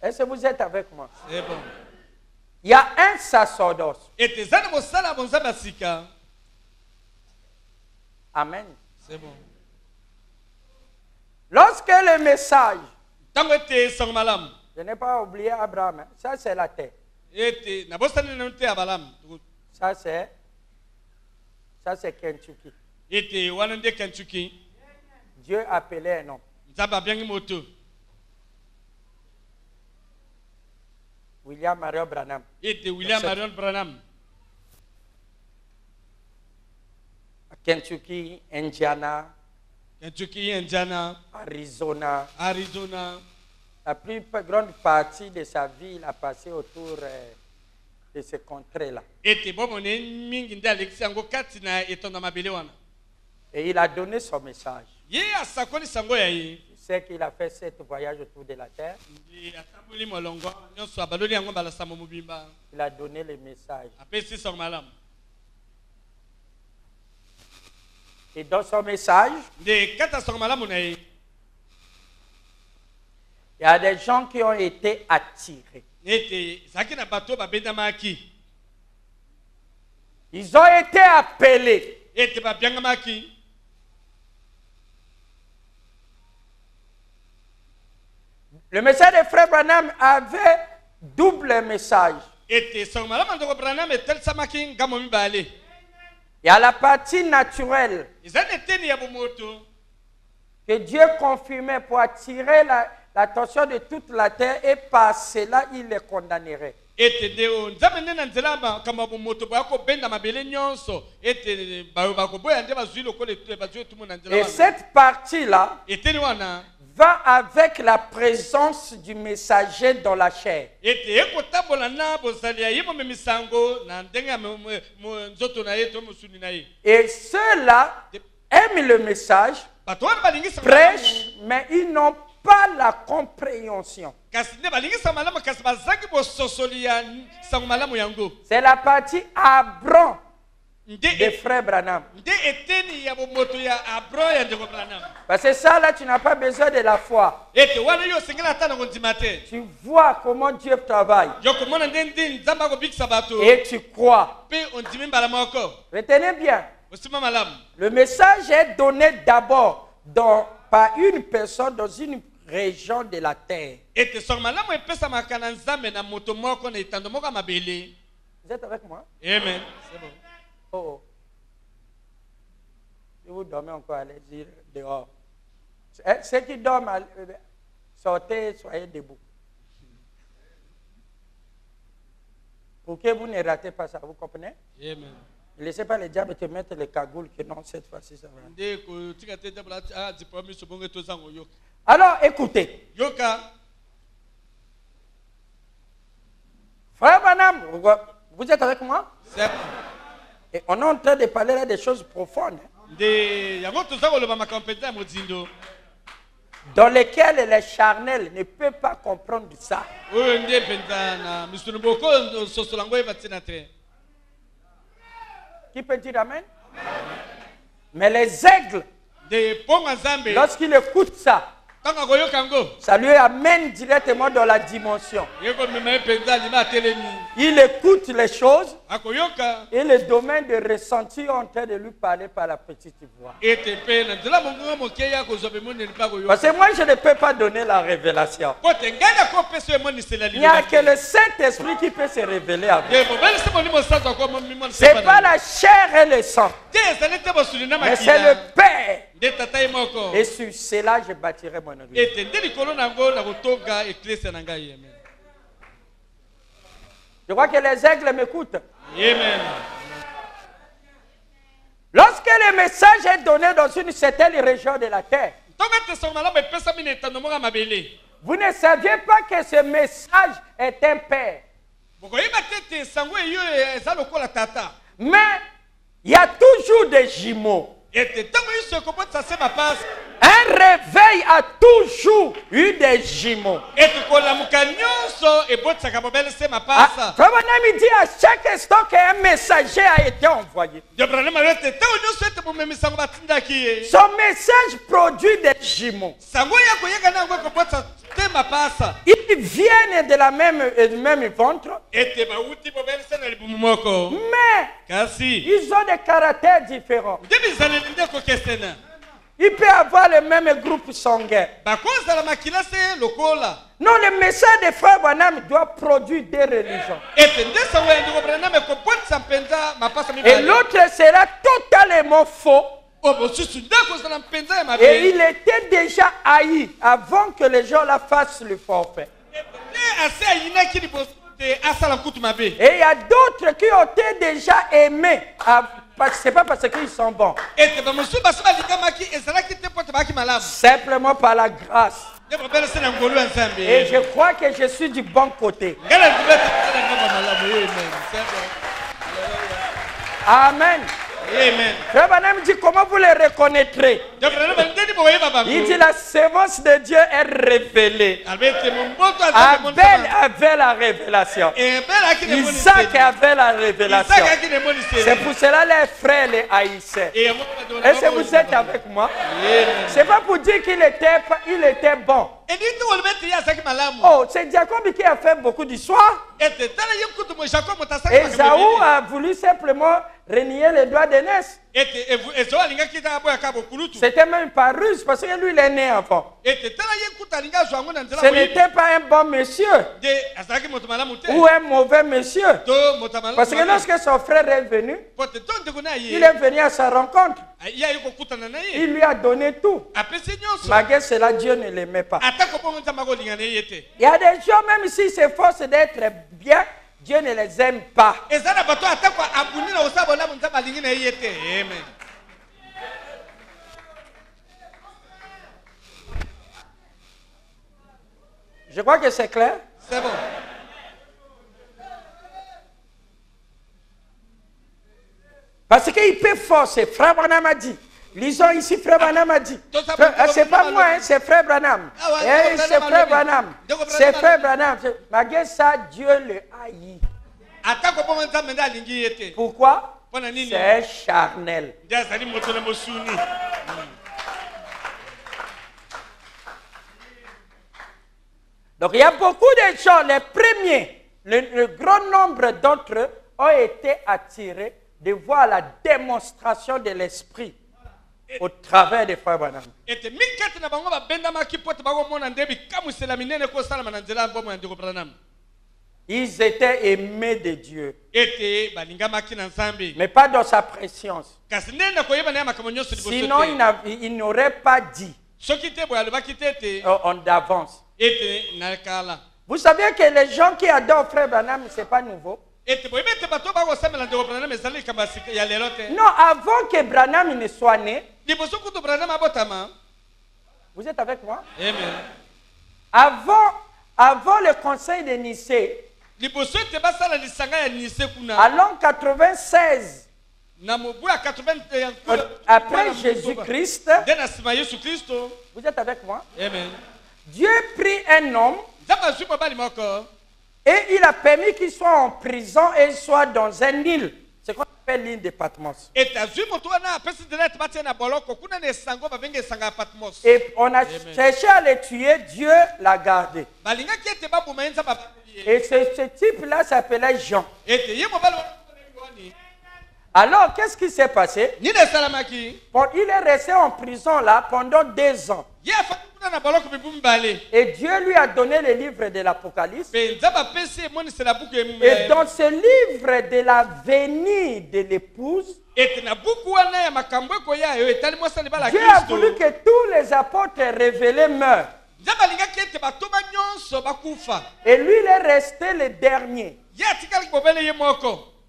Est-ce que vous êtes avec moi? c'est bon Il y a un sacerdoce. ete eza na mosala ya bonzambe ya sika Amen. c'est bon Lorsque le message, ntango ete sango malamu je n'ai pas oublié Abraham, hein. Ça c'est la terre. ete nabosani nano te ya balamu Ça c'est Kentucky. ete wana nde kentuki Dieu appelait un homme. nzambe abyangi moto William Marion Branham. ete William Marion Branham. À Kentucky, Indiana, Kentucky, Indiana, Arizona. Arizona. La plus grande partie de sa vie, il a passé autour de ces contrées-là. Ete bomone mingi nda Alexis ango kati na etonda mabele wana. Et il a donné son message. Ye asakoli sango ya ye. Tu sais qu'il a fait 7 voyages autour de la terre. Ndi atambuli molongo nyonso abaloli yango balasa mo mobimba. Il a donné le message. Apesi son malam. Et dans son message, De kata son malam na ye. il y a des gens qui ont été attirés. Ete zaki na bato babendamaki. Ils ont été appelés. Ete babyangamaki. Le message de Frère Branham avait double message. Ete son malam ndoko Branham etel samaki ngamo mibale. Il y a la partie naturelle Izane teni ya bomoto. que Dieu confirmait pour attirer l'attention de toute la terre et par cela il les condamnerait. Ete deo nzambe nena nzela kama bomoto bako benda mabele nyonso. Ete bako boya nde bazwi lokole bazwi tumu na nzela Et wana. cette partie-là Eteni wana. va avec la présence du messager dans la chair. Ete ekotambola na bozali ya yimo memisango na ndenga nzoto na ye to musuni na ye. Et ceux-là aiment le message, Bato wana balingisa prêchent, mais ils n'ont pas la compréhension. kasi ne balingisa malamu kasi bazaki bososoli ya sango malamu yango. C'est la partie Abram de Nde Frère Branham. eteni ya bomoto ya Abro ya ndeko Branham. Parce que ça, là, tu n'as pas besoin de la foi. Ete wana yo singela ata na kondima te. Tu vois comment Dieu travaille Yo komona ndendi nzamba ko bikisa bato. et tu crois. Pe ondimi mbala moko. Retenez bien, Osima malamu. le message est donné d'abord par une personne dans une région de la terre. Ete sango malamu epesa makana nzambe na moto moko na itando moko mabele. Vous êtes avec moi? Amen. C'est bon. Oh. Si vous dormez encore, allez dire dehors. Ceux qui dorment, sortez, soyez debout. Pour que vous ne ratez pas ça, vous comprenez? Amen. Ne laissez pas les diables te mettre les cagoules, que non, cette fois-ci, ça va. Nde ko tika te dabla di promise bonge to zango yoka. Alors, écoutez. Yoka. Frère Branham, vous êtes avec moi? C'est Et on est en train de parler là des choses profondes, hein, de yango to zango loba makampenza ya mozindo. dans lesquelles les charnels ne peuvent pas comprendre ça. Oyo nde penza na misunu boko sosolango ebatina te. Qui peut dire Amen? Mais les aigles, De ponga nzambe. lorsqu'ils écoutent ça, Kanga ko yoka ngo. ça lui amène directement dans la dimension. Yeko mema penza lima telemi. Il écoute les choses Ako yoka. et les domaines de ressenti ont en train de lui parler par la petite voix. Ete pe na nzela mongo mokeya ko zobe moni lipa ko Parce yoka. que moi, je ne peux pas donner la révélation. Ko tengana ko peso moni sela Il n'y a lipa. que le Saint-Esprit qui peut se révéler à vous. De bo bel se moni mo sato ko moni mo. Ce n'est pas la chair et le sang, Te bosuli na mais c'est makila. le Père. De tata moko. Et sur cela, je bâtirai mon église. Ete nde likolo nango na kotonga ecclesia na ngai. Amen. Je crois que les aigles m'écoutent. Amen. Lorsque le message est donné dans une certaine région de la terre, Tonga te so malamu epesa mine tando moka mabele. vous ne saviez pas que ce message est un père. Boko yeba tete sango eyo eza lokola tata. Mais il y a toujours des jumeaux. Ete tango iso ekobotisa se mapasa. Un réveil a toujours eu des jumeaux. Ete kolamuka nyonso ebotisaka bobele se mapasa. Frère Branham dit à chaque instant qu'un messager a été envoyé. Jobranema ete tango nyonso ete bomemisango batindaki ye. Son message produit des jumeaux. Sango ya koyeka nango ekobotisa te mapasa. Ils viennent de la du même ventre, Ete bauti bobele se na libumu moko. mais Kasi ils ont des caractères différents. nde bizaleli nde kokesena. Il peut avoir le même groupe sanguin. Bakozala makila se lokola. Non, le message de Frère Branham doit produire des religions. Ete nde sango ya ndeko Branham ekobotisa mpenza mapasa Et mibale. l'autre sera totalement faux. O mosusu nde kozala mpenza ya Et mabe. il était déjà haï avant que les gens la fassent le forfait. Ne ase ayinaki liboso Et il y a d'autres qui ont été déjà aimés. Ce n'est pas parce qu'ils sont bons. Simplement par la grâce. Et je crois que je suis du bon côté. Amen. Amen. Frère Branham dit comment vous les reconnaîtrez. Il dit la sémence de Dieu est révélée. Abel avait la révélation. Isaac avait la révélation. C'est pour cela les frères les haïssaient. Est-ce que vous êtes avec moi? C'est pas pour dire qu'il était bon. Oh, c'est Jacob qui a fait beaucoup d'histoires. Esaü a voulu simplement renier les droits d'aînesse. C'était même pas ruse parce que lui il est né avant. Ce n'était pas un bon monsieur ou un mauvais monsieur. Parce que lorsque son frère est venu, il est venu à sa rencontre. Il lui a donné tout. Malgré cela, Dieu ne l'aimait pas. Il y a des gens, même s'ils s'efforcent d'être bien, Dieu ne les aime pas. Je crois que c'est clair. C'est bon. Parce qu'il peut forcer. Frère Branham a dit. Lisons ici, Frère Branham a dit. C'est pas moi, hein, c'est Frère Branham. C'est Frère Branham. C'est Frère Branham. Malgré ça, Dieu le haït. Pourquoi? C'est charnel. Donc il y a beaucoup de gens, les premiers, le grand nombre d'entre eux ont été attirés de voir la démonstration de l'esprit au travers des frères Branham. Ils étaient aimés de Dieu, mais pas dans sa préscience. Sinon, il n'aurait pas dit en d'avance. Vous savez que les gens qui adorent Frère Branham, ce n'est pas nouveau. Non, avant que Branham ne soit né, vous êtes avec moi? Amen. Avant le conseil de Nicée, à l'an 96, après Jésus-Christ, vous êtes avec moi? Amen. Dieu prit un homme et il a permis qu'il soit en prison et soit dans un île. C'est qu'on appelle l'île de Patmos. Et on a cherché à le tuer, Dieu l'a gardé. Et ce type-là s'appelait Jean. Alors, qu'est-ce qui s'est passé? Il est resté en prison là pendant 2 ans. Et Dieu lui a donné le livre de l'Apocalypse. Et dans ce livre de la venue de l'épouse, Dieu a voulu que tous les apôtres révélés meurent. Et lui, il est resté le dernier.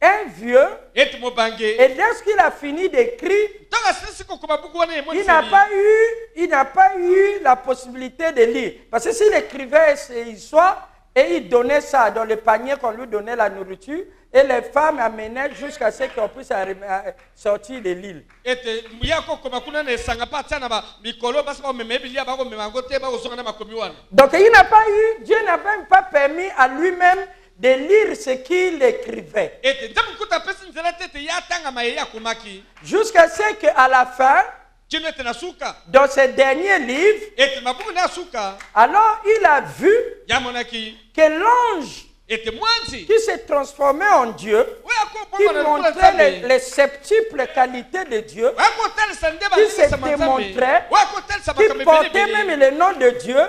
Un vieux, et lorsqu'il a fini d'écrire, il n'a pas eu la possibilité de lire. Parce que s'il écrivait ses histoires et il donnait ça dans le panier qu'on lui donnait la nourriture, et les femmes amenaient jusqu'à ce qu'on puisse sortir de l'île. Donc il n'a pas eu, Dieu n'a même pas permis à lui-même de lire ce qu'il écrivait. Jusqu'à ce qu'à la fin, dans ce dernier livre, alors il a vu que l'ange qui s'est transformé en Dieu, qui montrait les septuples qualités de Dieu, qui se démontrait, qui portait même le nom de Dieu,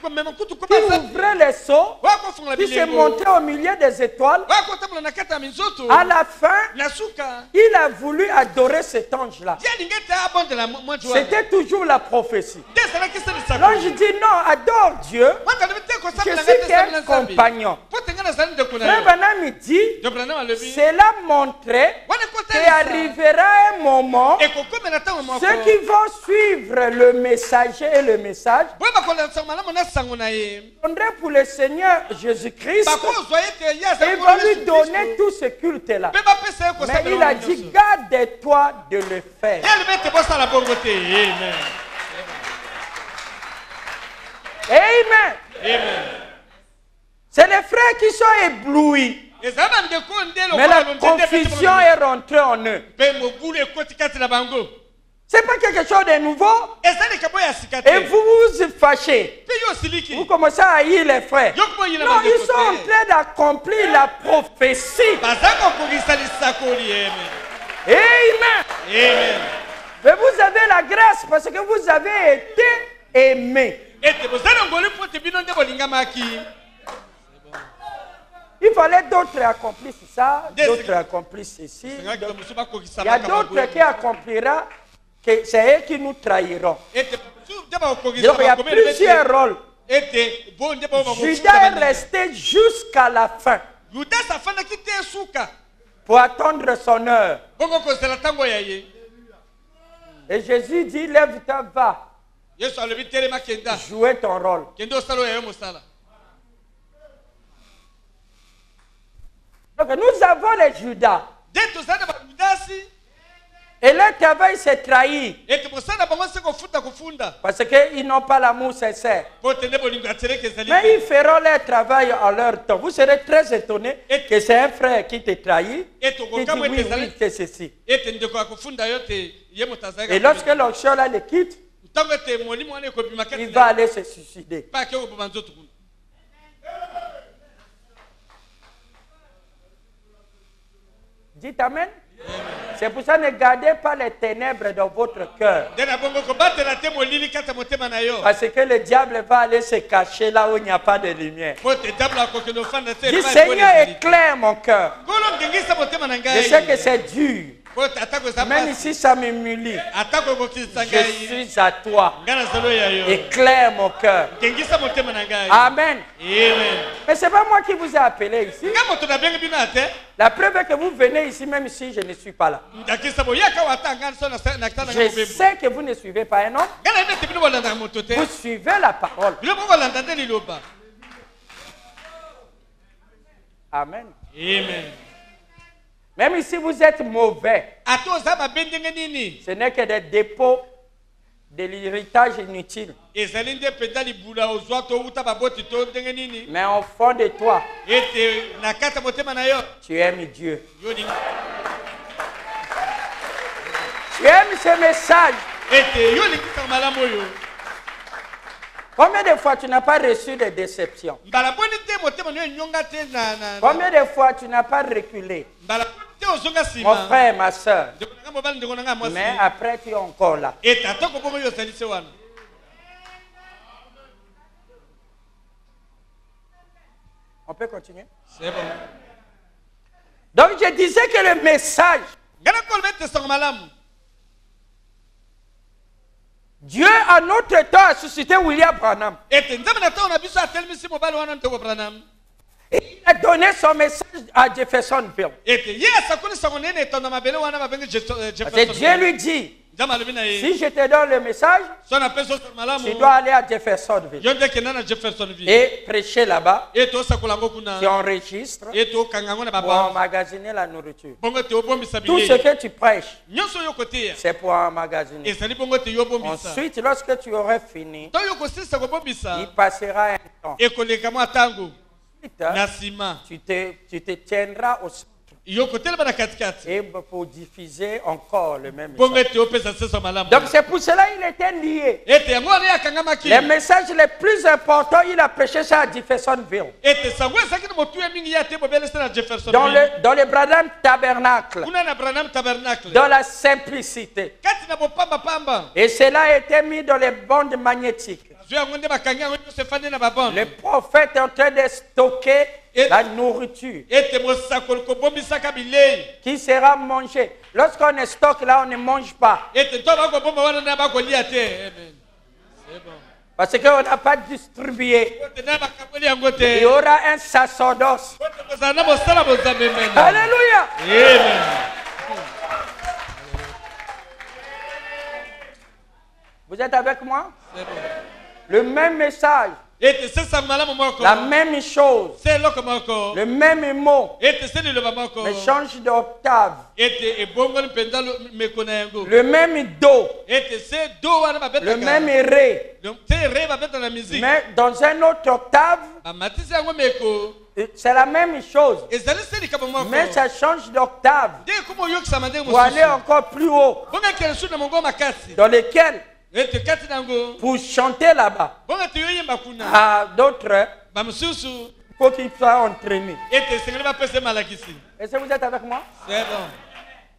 qui ouvrait les seaux, qui se montrait au milieu des étoiles. À la fin, il a voulu adorer cet ange-là. C'était toujours la prophétie. L'ange dit non, adore Dieu. Je suis qu'un compagnon. Frère Branham dit, cela montrait qu'il arrivera un moment, ceux qui vont suivre le messager et le message, viendront pour le Seigneur Jésus-Christ, et vont lui donner tout ce culte-là. Mais il a dit, garde-toi de le faire. Amen. C'est les frères qui sont éblouis. Mais la confusion est rentrée en eux. Ce n'est pas quelque chose de nouveau. Et vous vous fâchez. Vous commencez à haïr les frères. Non, ils sont en train d'accomplir la prophétie. Amen. Mais vous avez la grâce parce que vous avez été aimés. Il fallait d'autres accomplissent ça, d'autres accomplissent ceci. Il y a d'autres qui accompliront, que c'est eux qui nous trahiront. Donc il y a plusieurs rôles. Judas est resté jusqu'à la fin pour attendre son heure. Et Jésus dit, lève-toi, va. Jouer ton rôle. Donc nous avons les Judas. Et leur travail s'est trahi. Parce qu'ils n'ont pas l'amour sincère. Mais ils feront leur travail à leur temps. Vous serez très étonné que c'est un frère qui te trahit. Qui dit oui, c'est ceci. Et lorsque l'onction là le quitte, il va aller se suicider. Dites Amen. C'est pour ça que ne gardez pas les ténèbres dans votre cœur. Parce que le diable va aller se cacher là où il n'y a pas de lumière. Dis Seigneur, éclaire mon cœur. Je sais que c'est dur. Même ici, ça m'humilie. Je suis à toi. Éclaire mon cœur. Amen. Mais ce n'est pas moi qui vous ai appelé ici. La preuve est que vous venez ici, même si je ne suis pas là. Je sais que vous ne suivez pas un homme. Vous suivez la parole. Amen. Même si vous êtes mauvais, ce n'est que des dépôts de l'héritage inutile. Mais au fond de toi, tu aimes Dieu. Tu aimes ce message. Combien de fois tu n'as pas reçu de déception? Combien de fois tu n'as pas reculé? Mon frère, ma soeur. Mais après tu es encore là. On peut continuer? C'est bon. Donc je disais que le message, Dieu à notre temps a suscité William Branham. Et il a donné son message à Jeffersonville. Parce que Dieu lui dit, si je te donne le message, tu dois aller à Jeffersonville et prêcher là-bas. Tu enregistres pour emmagasiner la nourriture. Tout ce que tu prêches, c'est pour emmagasiner. Ensuite, lorsque tu aurais fini, il passera un temps. Tu te tiendras au centre. Et pour diffuser encore le même message. Donc c'est pour cela qu'il était lié. Les messages les plus importants, il a prêché ça à Jeffersonville. Dans le Branham Tabernacle. Dans la simplicité. Et cela a été mis dans les bandes magnétiques. Le prophète est en train de stocker la nourriture qui sera mangée. Lorsqu'on stocke là, on ne mange pas. Parce qu'on n'a pas distribué. Kote na bakaboli yango Il te. y aura un sacerdoce. Kote kozala na mosala bozambe mene. Alléluia. Amen. Vous êtes avec moi? C'est bon. Le même message, Ete sesa malamu moko. la même chose, C'est loko moko. le même mot, Ete seli loba moko. mais change d'octave. Ete ebongoli mpenza mekona yango. Le même do, Ete se do wana babetaka. le même ré, Te re babeta na musique. mais dans un autre octave, Bamatisi yango meko. c'est la même chose. Ezali seli kaba moko. Mais ça change d'octave Nde komo yokisa mandenge pour aller mosusu. encore plus haut, Bonga kele su na mongo makasi. dans lequel, Ete kati nango. pour chanter là-bas, Bonga te yoyemba kuna. à d'autres, Bamususu. il faut qu'ils soient entraînés. Ete sengeli bapese malakisi. Est-ce que vous êtes avec moi? C'est bon.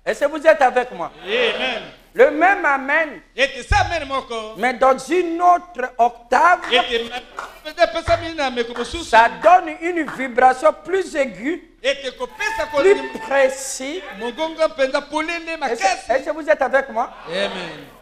Est-ce que vous êtes avec moi? Amen. Le même amen, Ete sa mene moko. mais dans une autre octave, Ete pesa mina meko mosusu. ça donne une vibration plus aiguë, Ete kopesa plus kolini précis. mogongo mpenza polele Est-ce makasi. que vous êtes avec moi? Amen.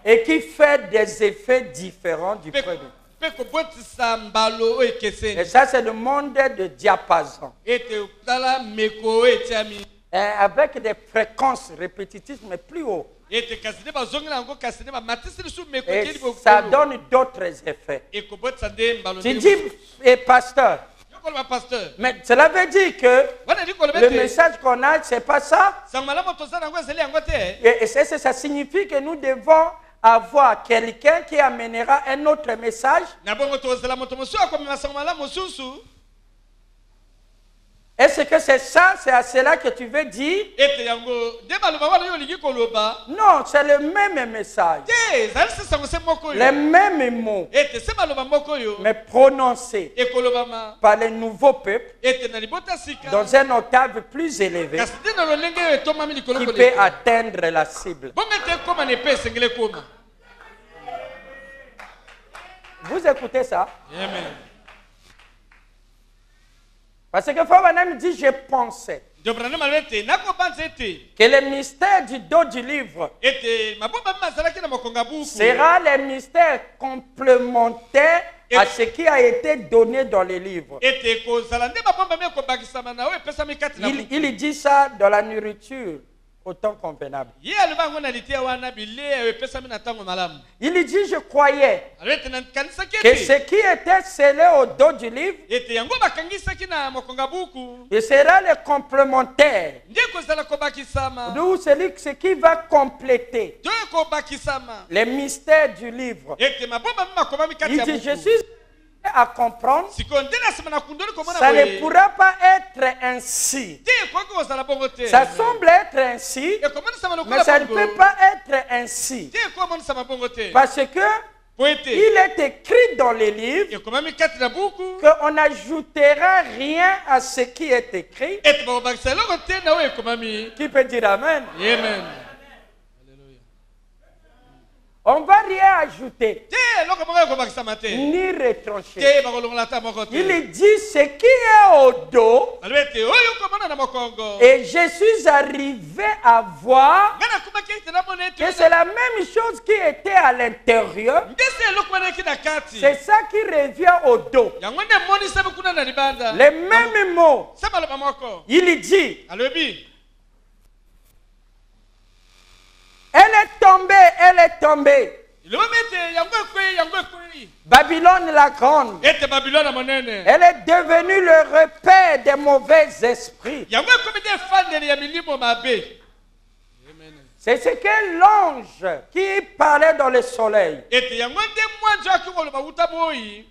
Et qui fait des effets différents du premier. Pe kobotisa mbalo oyo Et ekeseni. ça, c'est le monde de diapason. Ete tala meko oyo etiami. Avec des fréquences répétitives, mais plus haut. Ete kasi nde bazongela yango kasi nde bamatisi lisu meko Et ekeli ça bokolo. donne d'autres effets. Ekobotisa nde mbalo Tu ndenge dis, mosusu. et pasteur, Yokoloba pasteur. mais cela veut dire que Wana ndi koloba le ete. message qu'on a, c'est pas ça. Sango malamu tozala yango ezali yango te. Et ça signifie que nous devons avoir quelqu'un qui amènera un autre message. Na bongo tozala moto mosusu akomema sango malamu mosusu. Est-ce que c'est ça, c'est à cela que tu veux dire? Ete yango nde maloba wana oyo olingi koloba. Non, c'est le même message. Te ezali se sango se moko Les oyo. mêmes mots, Ete se maloba moko oyo. mais prononcés Ekolobama. par les nouveaux peuples Ete na libota sika. dans un octave plus élevé Kasi nde na lolenge oyo etomami likolo qui peut koleka. atteindre la cible. Bongo ete ekoma na epe esengeli ekoma. Vous écoutez ça? Amen. Parce que Fabana me dit, je pensais Dobrana maloba ete nakobanza ete. que le mystère du dos du livre Ete mabomba mimi azalaki na mokonga buku. sera le mystère complémentaire à ce qui a été donné dans les livres. Ete ekozala nde mabomba mimi ekobakisama na oyo epesami kati na buku. Il dit ça dans la nourriture au temps convenable. Ye aloba yango na litia wana bilei oyo epesami na ntango malamu. Il dit, je croyais Alors ete nakanisaki que ce ete. qui était scellé au dos du livre, Ete yango bakangisaki na mokonga buku. ce sera le complémentaire. Nde ekozala kobakisama. D'où ce qui va compléter To ekobakisama. les mystères du livre. Ete mabomba mimi makomami kati Il ya dit, je buku. suis à comprendre, Sikoyo nde na nsima na kundoli komona ça ne boye. pourra pas être ainsi. Te ekoki kozala bongo te. Ça semble être ainsi, ekomonisama mais lokola ça ne bongo. peut pas être ainsi. Te ekomonisama bongo te. Parce que Po ete. il est écrit dans les livres ekomami kati na buku. qu'on n'ajoutera rien à ce qui est écrit. Ete bakobakisa eloko te na oyo ekomami. Qui peut dire Amen? Amen. On ne va rien ajouter, Te eloko moko ekobakisama te. ni retrancher. Te bakolongola ata moko te. Il dit ce qui est au dos, Alobi ete oyo okomona na mokongo. et je suis arrivé à voir Nga nakumaki ete namona ete. que c'est la même chose qui était à l'intérieur. Nde se eloko wana eki na kati. C'est ça qui revient au dos. Yango nde emonisami kuna na libanda. Les mêmes mots. Se maloba moko. Il dit, Alobi. elle est tombée, elle est tombée. Ilobi ete yango ekwei yango ekwei. Babylone la grande. Ete Babylone monene. Elle est devenue le repère des mauvais esprits. Yango ekomi nde efandeli ya milimo mabe. C'est ce que l'ange qui parlait dans le soleil, Ete yango nde mwanzo aki koloba wuta boyi.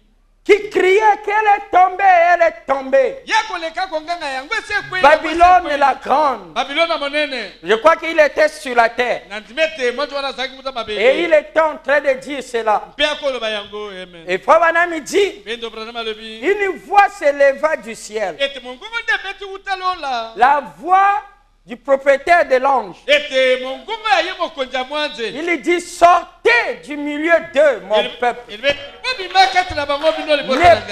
qui criait qu'elle est tombée, elle est tombée. Ya koleka konganga yango ese ekwei. Babylone la grande. Babylone monene. Je crois qu'il était sur la terre. Nandimete mwanzo wana azalaki wuta mabe. Et il était en train de dire cela. Mpe akoloba yango amen. Et Frère Branham dit, Bendo Branham alobi. une voix s'éleva du ciel. Ete mongongo nde beti wuta lola. La voix du propriétaire de l'ange. Ete mongongo ya ye mokonzi ya mwanze. Il dit, sortez Sortez du milieu d'eux, mon peuple. Ne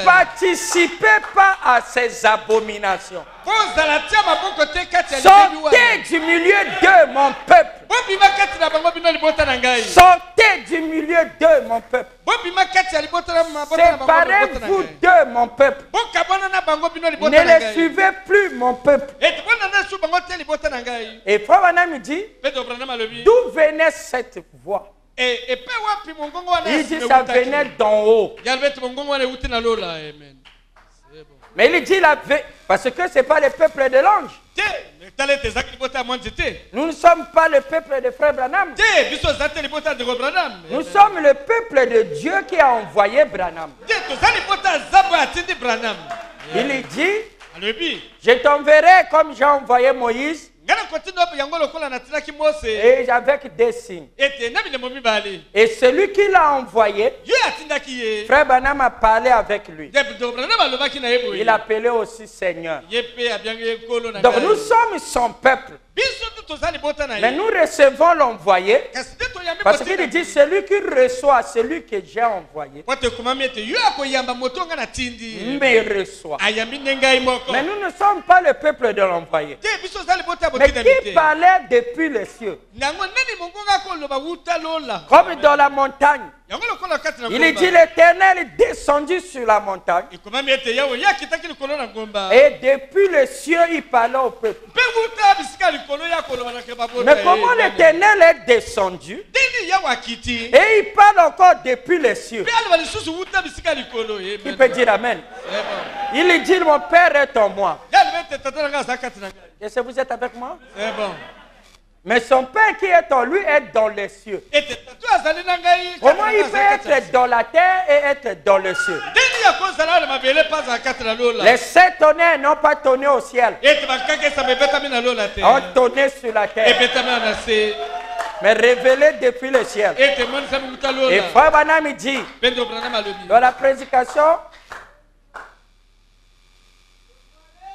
participez pas à ces abominations. Sortez du milieu d'eux, mon peuple. Sortez du milieu d'eux, mon peuple. Séparez-vous d'eux, mon peuple. Ne les suivez plus, mon peuple. Et Frère Branham dit, d'où venait cette voix? Il dit, ça venait d'en haut. Mais il dit, parce que ce n'est pas le peuple de l'ange. Nous ne sommes pas le peuple de Frère Branham. Nous sommes le peuple de Dieu qui a envoyé Branham. Il dit, je t'enverrai comme j'ai envoyé Moïse. Et avec des signes. Et celui qui l'a envoyé, Frère Branham a parlé avec lui. Il appelait aussi Seigneur. Donc nous sommes son peuple. Mais nous recevons l'envoyé. Parce qu'il dit, celui qui reçoit, celui que j'ai envoyé, me reçoit. Mais nous ne sommes pas le peuple de l'envoyé. Mais qui parlait depuis les cieux? Comme dans la montagne. Il dit, l'Éternel est descendu sur la montagne. Et depuis les cieux, il parlait au peuple. Mais comment l'Éternel est descendu? Et il parle encore depuis les cieux. Qui peut dire Amen? Il dit, mon Père est en moi. Est-ce que vous êtes avec moi? C'est bon. Mais son Père qui est en lui est dans les cieux. Comment il peut être dans la terre et être dans les cieux? Les 7 tonnerres n'ont pas tonné au ciel. Ont tonné sur la terre. Mais révélé depuis le ciel. Et Frère Branham dit, dans la prédication,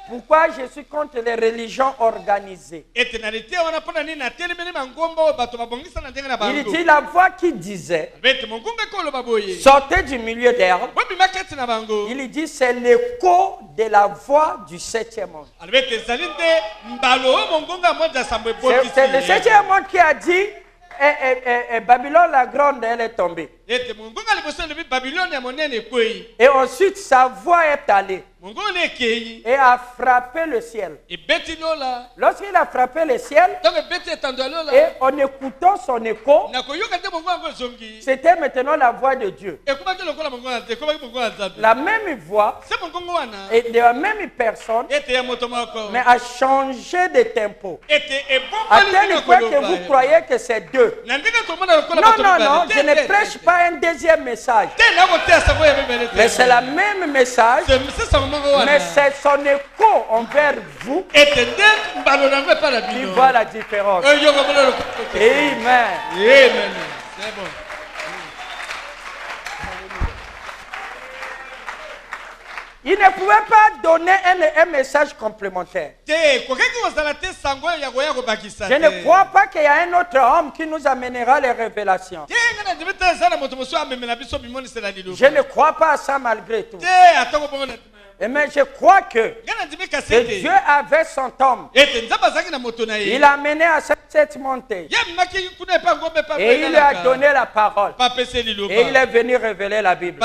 pourquoi je suis contre les religions organisées? Il dit la voix qui disait, sortez du milieu d'herbe. Il dit c'est l'écho de la voix du 7e monde. C'est le 7e monde qui a dit, Babylone la grande, elle est tombée. Et ensuite sa voix est allée et a frappé le ciel. Lorsqu'il a frappé le ciel, et en écoutant son écho, c'était maintenant la voix de Dieu. La même voix et de la même personne, mais a changé de tempo. À tel point que vous croyez que c'est deux. Non, je ne prêche pas un deuxième message. Mais c'est le même message. Mais c'est son écho envers vous qui voit la différence. Amen. C'est bon. Il ne pouvait pas donner un message complémentaire. Je ne crois pas qu'il y a un autre homme qui nous amènera les révélations. Je ne crois pas à ça malgré tout. Mais je crois que Dieu avait son homme. Il l'a amené à cette montée. Et il lui a donné la parole. Et il est venu révéler la Bible.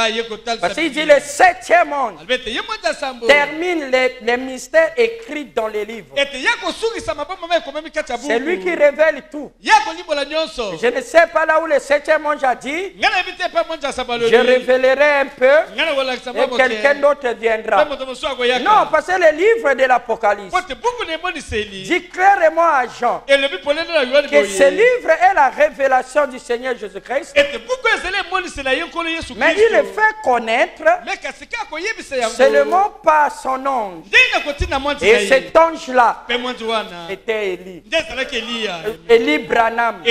Parce qu'il dit le 7e monde termine les mystères écrits dans les livres. C'est lui qui révèle tout. Je ne sais pas là où le 7e monde a dit. Je révélerai un peu et quelqu'un d'autre viendra. Non, parce que le livre de l'Apocalypse dit clairement à Jean que ce livre est la révélation du Seigneur Jésus-Christ. Mais il le fait connaître seulement par son ange. Et cet ange-là était Élie. Élie Branham.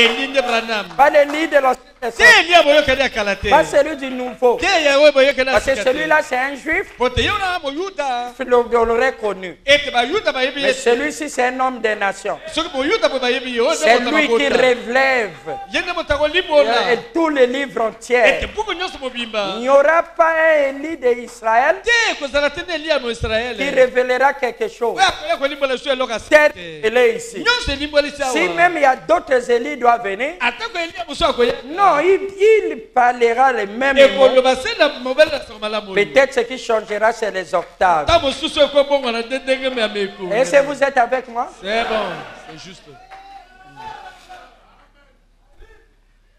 Pas l'Élie de l'Ancien récent. te Elia boyokeli akala te Pas celui du nouveau. te yawe boyokeli Parce que asika te celui-là, c'est un juif. po te yo na moyuda On l'aurait connu. ete bayuda bayebi Mais Yesu celui-ci, c'est un homme des nations. soki boyuda bo bayebi yo C'est lui qui relève yende motako libola tous les livres entiers. ete buku nyonso mobimba Il n'y aura pas un Élie d'Israël te kozala te na Elia mo qui Israele révélera quelque chose. oyo akoya kolimbola so eloko Peut-être asite elle est ici. nyonso elimbolisi Si awa même il y a d'autres Élie doivent venir, atako Elia mosu akoya non, il parlera les mêmes mots. ekoloba se na mobali na soko malamu oyo Peut-être ce qui changera, c'est les octaves. ta mosusu ekobongwana nde ndenge me ya meku Est-ce que vous êtes avec moi? c'est bon c'est juste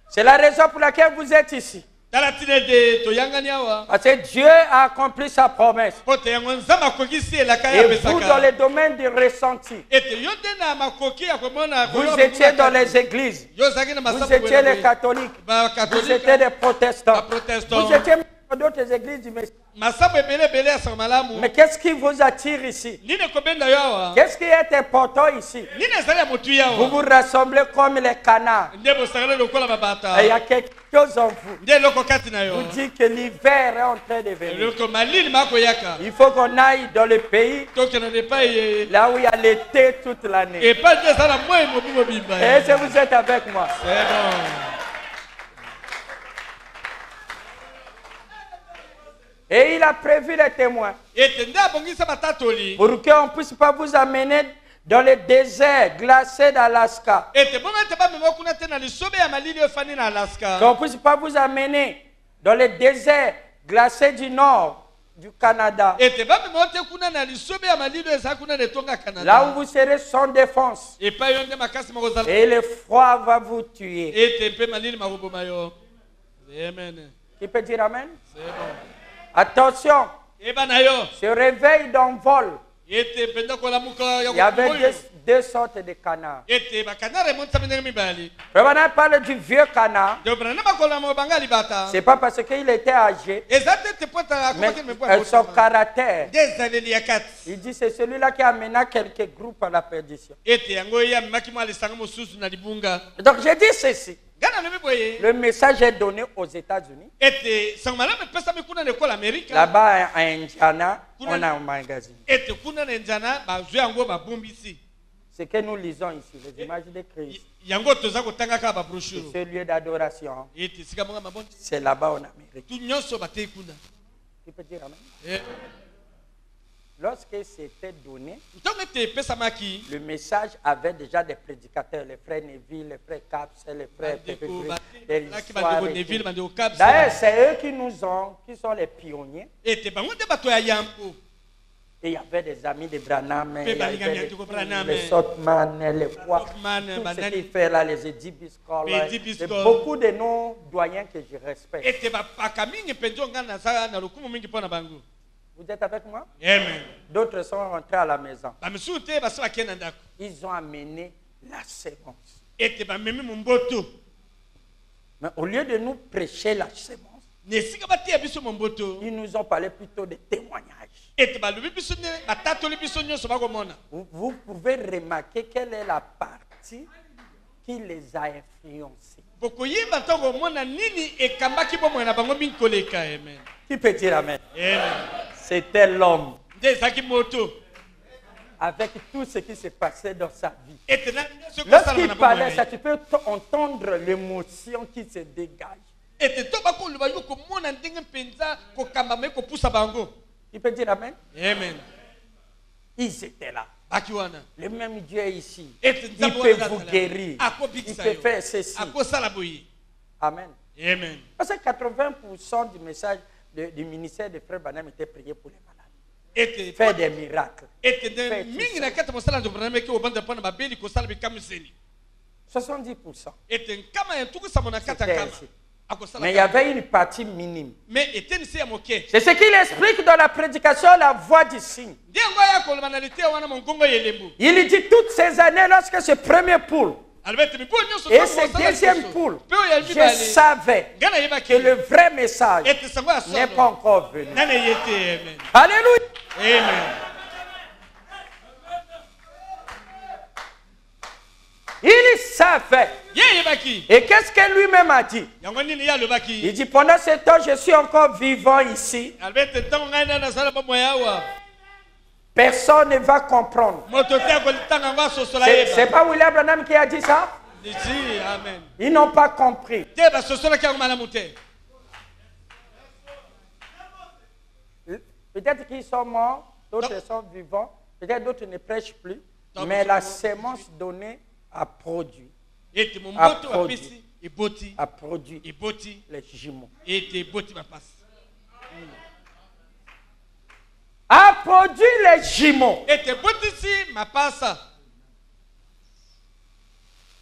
C'est la raison pour laquelle vous êtes ici. tala tina ete toyangani awa Parce que Dieu a accompli sa promesse. po te yango nzambe akokisi elaka Et ya vous, dans pesaka le domaine du ressenti, ete yo nde na makoki ya komona vous étiez dans les églises. yo ozalaki na Vous masapo étiez les catholiques. Vous bakatolika étiez des protestants. baprotestant Vous étiez dans d'autres églises du Messie. masapo ebele ebele ya sanga malamu Mais qu'est-ce qui vous attire ici? nini ekobenda yo awa Qu'est-ce qui est important ici? nini ezali ya motu Vous awa vous rassemblez comme les canards. nde bosangana lokola babata Et il y a quelque chose en vous. nde eloko kati na Vous yo dites que l'hiver est en train de venir. eloko malili makoyaka Il faut qu'on aille dans le pays tokende na epai là où il y a l'été toute l'année. epai nde eza na moi mobi mobimba Est-ce que vous êtes avec moi? c'est bon Et il a prévu les témoins ete nde abongisa batatoli pour qu'on ne puisse pas vous amener dans le désert glacé d'Alaska. ete bongo ete bamema kuna te na lisobe ya malili oyo efandi na alaska Qu'on ne puisse pas vous amener dans le désert glacé du nord du Canada. ete bamema te kuna na lisobe ya malili oyo ezala kuna na etonga Là où canada vous serez sans défense. epai yo nde makasi makozala Et le froid va vous tuer. ete mpe malili makoboma yo amen Qui peut dire Amen? c'est bon Attention, eba na yo ce réveil d'envol, ete mpenza kolamuka il y avait oyo deux sortes de canards. ete bakanara emonisami ndenge mibali Revenons parle du vieux canard. deobana na bakolama banga libata Ce n'est pas parce qu'il était âgé, eza te te pota mais akomaki mepo son caractère. nde ezaleli ya kati Il dit c'est celui-là qui amena quelques groupes à la perdition. ete yango ye amemaki mwa lisanga mosusu na libunga Donc je dis ceci. ngai nalobi boye Le message est donné aux États-Unis. ete sango malamu epesami kuna na ekola amerika Là-bas à Indiana, on a un magazine. ete kuna na njana bazwi yango babombisi Ce que nous lisons ici, les images de Christ, yango toza kotanga kaka babrochure ce lieu d'adoration, ete esika monga mabongi c'est là-bas en Amérique. tu nyonso batei kuna Tu peux dire Amen? Eh, Lorsque c'était donné, ntango ete epesamaki le message avait déjà des prédicateurs, les frères Neville, les frères Caps, les frères bandeko des balaki histoires bandeko et neville tout. bandeko Kabs. D'ailleurs, c'est eux qui sont les pionniers. ete bango nde bato ya yambo Et il y avait des amis de Branham, il y Pe avait balingami ya Toko Branham, les Sotman, les quoi, Sotman, tout ce Banani. qu'il fait là, les Eddie Biscoll, Eddie et Biscoll. beaucoup de noms doyens que je respecte. ete bapaka mingi mpenza onga naza na lokumu mingi mpo na bango Vous êtes avec moi? amen D'autres sont rentrés à la maison. bamisusu te basi bakei na ndako Ils ont amené la sémence. ete bamemi momboto Mais au lieu de nous prêcher la sémence, na esika bateya biso momboto ils nous ont parlé plutôt de témoignages. ete balobi biso nde batatoli biso nyonso bakomona Vous pouvez remarquer quelle est la partie qui les a influencés. bokoyeba ntango omona nini ekambaki bomoi na bango mingi koleka amen Qui peut dire Amen? amen C'était l'homme nde ezalaki moto avec tout ce qui s'est passé dans sa vie. ete na nyonso ekosalama Lorsqu'il na parlait, bomoi ça, tu peux entendre l'émotion qui se dégage. ete to bakoloba yo komona ndenge mpenza kokambama ekopusa bango Il peut dire Amen? amen Ils étaient là. baki wana Le même Dieu est ici. ete Il nzambe peut wana vous azala. guérir. Il akobikisa peut yo faire ceci. akosala boye Amen. amen Parce que 80% du message du ministère des frères Branham était prié pour les malades. ete Faire des miracles. ete nde Fait mingi tout na kati ya mosala ya braname eke obanda mpo na babeli kosala bikamiseni 70%. ete nkama ya ntukusamo na kati ya C'était nkama ainsi. akosala Mais il y avait une partie minime. mais etenisi ya moke C'est ce qu'il explique dans la prédication, la voix du signe. nde yango aya koloba na lite wana mongongo ya elembu Il dit toutes ces années, lorsque ce premier poule alobi ete mibu nyonso et ce deuxième poule, mpe oyo ya je mibale savais ngai que nayebaki le vrai message ete sango ya n'est pas solo encore venu. nani eye te amen Alléluia. amen Il ça a fait. Et qu'est-ce que lui-même a dit? Il dit, pendant ce temps, je suis encore vivant ici. Personne ne va comprendre. C'est pas William Branham qui a dit ça? Ils n'ont pas compris. Peut-être qu'ils sont morts, d'autres sont vivants, peut-être d'autres ne prêchent plus, mais la sémence donnée a produit. A produit les jumeaux. A produit les jumeaux.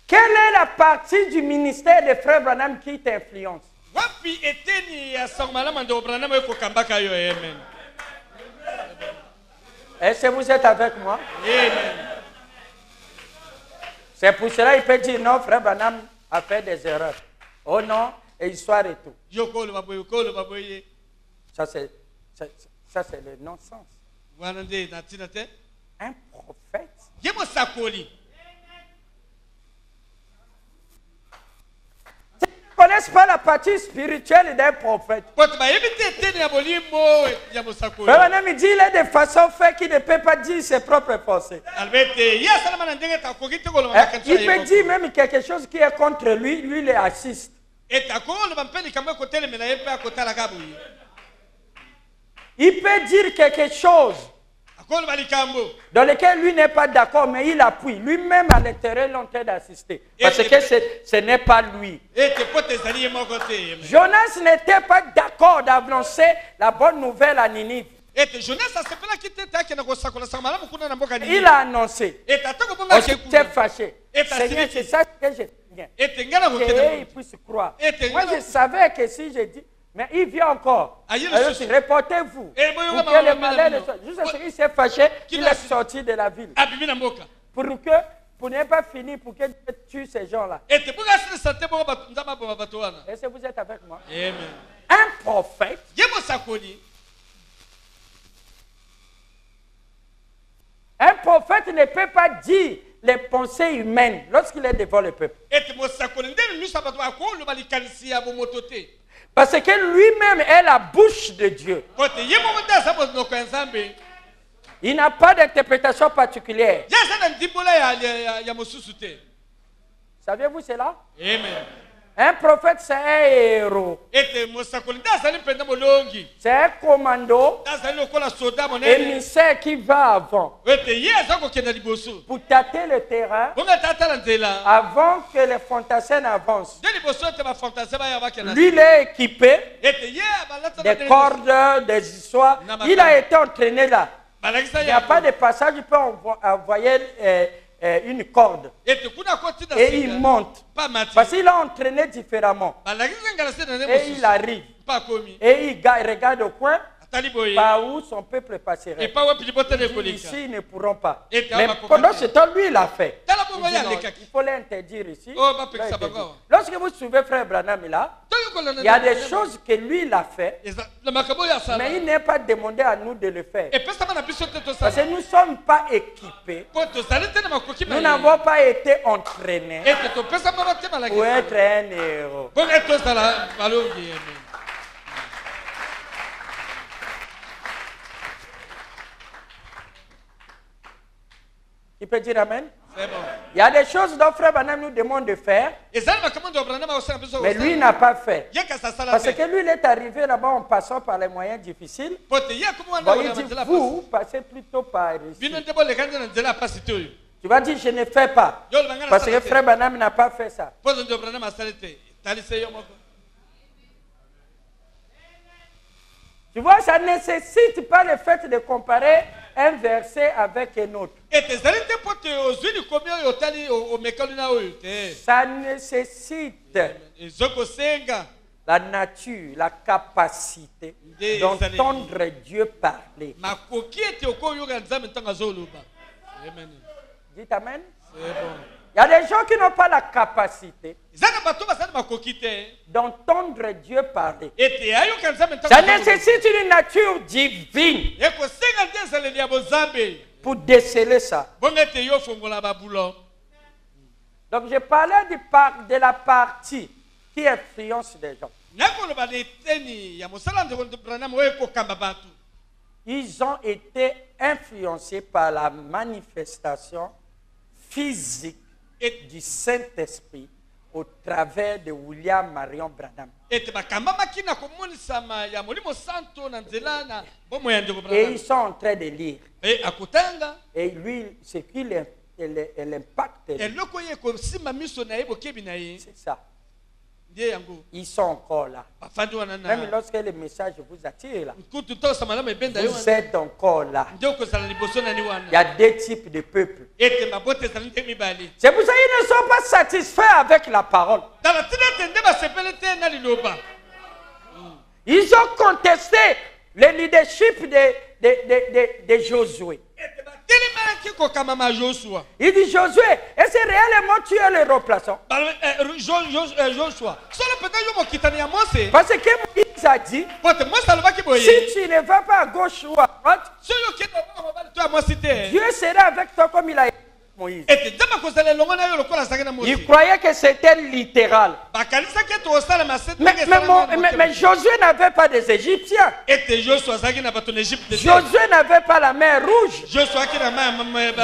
Quelle est la partie du ministère de Frère Branham qui t'influence? Est-ce que vous êtes avec moi? C'est pour cela qu'il peut dire non, Frère Branham a fait des erreurs. Oh non, et histoire et tout. Ça c'est le non-sens. Un prophète. Ils ne connaissent pas la partie spirituelle d'un prophète. Frère Branham dit il est de façon fait qu'il ne peut pas dire ses propres pensées. Il peut dire même quelque chose qui est contre lui, lui le assiste. Il peut dire quelque chose dans lequel lui n'est pas d'accord, mais il appuie. Lui-même à l'intérieur, l'entend d'assister. Parce que ce n'est pas lui. Jonas n'était pas d'accord d'annoncer la bonne nouvelle à Ninive. Il a annoncé. On s'était fâché. Seigneur, c'est ça que je viens. Et il puisse croire. Moi, je savais que si je dis... Mais il vient encore. Alors, reportez-vous. Pour que le malheur ne soit. Juste ce qu'il s'est fâché, il est sorti de la ville. Pour ne pas finir, pour que Dieu tue ces gens-là. Est-ce que vous êtes avec moi? Amen. Un prophète. Un prophète ne peut pas dire les pensées humaines lorsqu'il est devant le peuple. Parce que lui-même est la bouche de Dieu. Il n'a pas d'interprétation particulière. Saviez-vous cela? Amen. Un prophète, c'est un héros. C'est un commando émissaire qui va avant pour tâter le terrain avant que les fantassins avancent. Lui, il est équipé des cordes, des histoires. Il a été entraîné là. Il n'y a pas de passage, il peut envoyer une corde. Et il monte. Parce qu'il a entraîné différemment. Et il arrive. Et il regarde au coin par où son peuple passerait. Ici, ils ne pourront pas. Mais pendant ce temps, lui, il a fait. Il faut l'interdire ici. Lorsque vous suivez Frère Branham là, il y a des choses que lui, il a fait. Mais il n'est pas demandé à nous de le faire. Parce que nous ne sommes pas équipés. Nous n'avons pas été entraînés pour être un héros. Il peut dire Amen? Bon. Il y a des choses dont Frère Branham nous demande de faire, mais lui n'a pas fait. Parce que lui, il est arrivé là-bas en passant par les moyens difficiles. Bon, il dit, vous passez plutôt par ici. Tu vas dire, je ne fais pas. Parce que Frère Branham n'a pas fait ça. Tu vois, ça ne nécessite pas le fait de comparer un verset avec un autre. Ça nécessite la nature, la capacité d'entendre Dieu parler. Dites Amen. Il y a des gens qui n'ont pas la capacité d'entendre Dieu parler. Ça nécessite une nature divine pour déceler ça. Donc je parlais de la partie qui influence les gens. nakoloba na eteni ya mosala ndeko Branham oyo ekokamba bato. Ils ont été influencés par la manifestation physique du Saint-Esprit au travers de William Marion Branham. ete bakambamaki na komonisama ya molimo santo na nzela na bomoi ya ndeko Et Branham. ils sont en train de lire. Akotanga Et lui, ce qui l'impacte, eloko oyo ekosimba miso na ye bokebi na ye c'est ça. ndiye yango Ils sont encore là. bafandi wana Même na lorsque le message vous attire là, nkutu tosa malamu ebenda yo vous wana êtes encore là. nde okozala liboso nani Il y wana a deux types de peuples. ete mabote ezali nde mibale C'est pour ça qu'ils ne sont pas satisfaits avec la parole. tala tina ete nde basepele te na liloba. Ils ont contesté le leadership de Josué. ete batelemelaki kokamama Joshua. Il dit, Josué, est-ce que réellement tu es le remplaçant? Joshua solo mpenza yo mokitani ya Mose Parce que Moïse a dit, po te Mose alobaki boye si tu ne vas pas à gauche ou à droite, soki okende obaka mobali to ya mwasi te Dieu sera avec toi comme il a été avec Moïse. ete nzambe akozala elongo na yo lokola azalaki na Mose. Il croyait que c'était littéral. bakanisaki ete osalema se Mais Josué n'avait pas des Égyptiens. ete Joshua azalaki na bato na Egypte te. Josué n'avait pas la mer rouge. Joshua aki na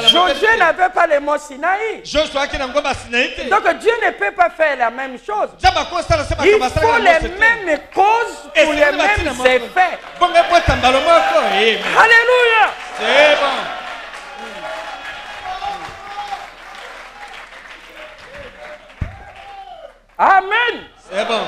Josué n'avait pas les monts Sinaï. Joshua aki na ngomba Sinaï te. Donc Dieu ne peut pas faire la même chose. nzambe akosala se Il bato faut basalaka na Mose les te. mêmes causes pour les mêmes effets. bongo ebota mbalo moko. Amen. Alléluia. C'est bon. Amen. C'est bon.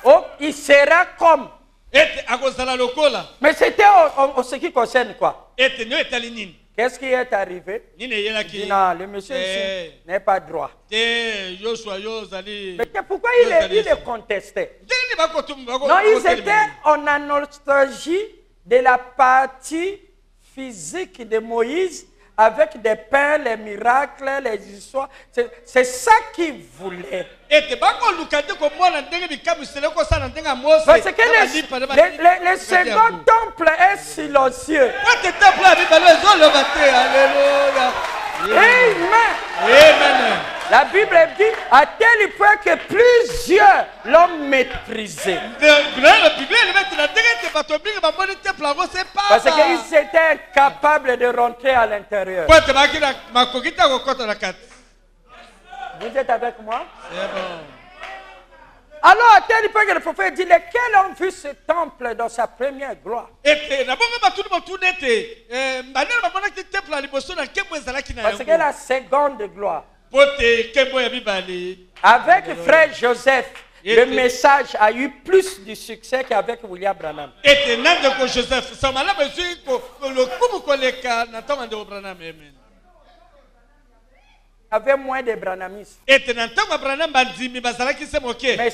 Oh, il sera comme. ete akozala lokola Mais c'était en ce qui concerne quoi? ete nio etali nini Qu'est-ce qui est arrivé? nini Il dit eyelaki non, le monsieur ici n'est pas droit. te Joshua yo ozali Mais pourquoi il est contesté? ndenge nini bakotumba Non, ils étaient en nostalgie de la partie physique de Moïse avec des pains, les miracles, les histoires. C'est ça qu'ils voulaient. ete bakoluka te komona ndenge bikabisele okosala ndenge ya Mose. Parce que le second temple est silencieux. ete temple ya bibalo ezoloba te. Alléluia. Amen. Amen. La Bible dit à tel point que plusieurs l'ont méprisé. Parce qu'ils étaient incapables de rentrer à l'intérieur. Vous êtes avec moi? C'est bon. Alors à tel point que le prophète dit, lesquels ont vu ce temple dans sa première gloire? Parce que la seconde gloire, avec frère Joseph, le message a eu plus de succès qu'avec William Branham. Il y avait moins de branhamistes. Mais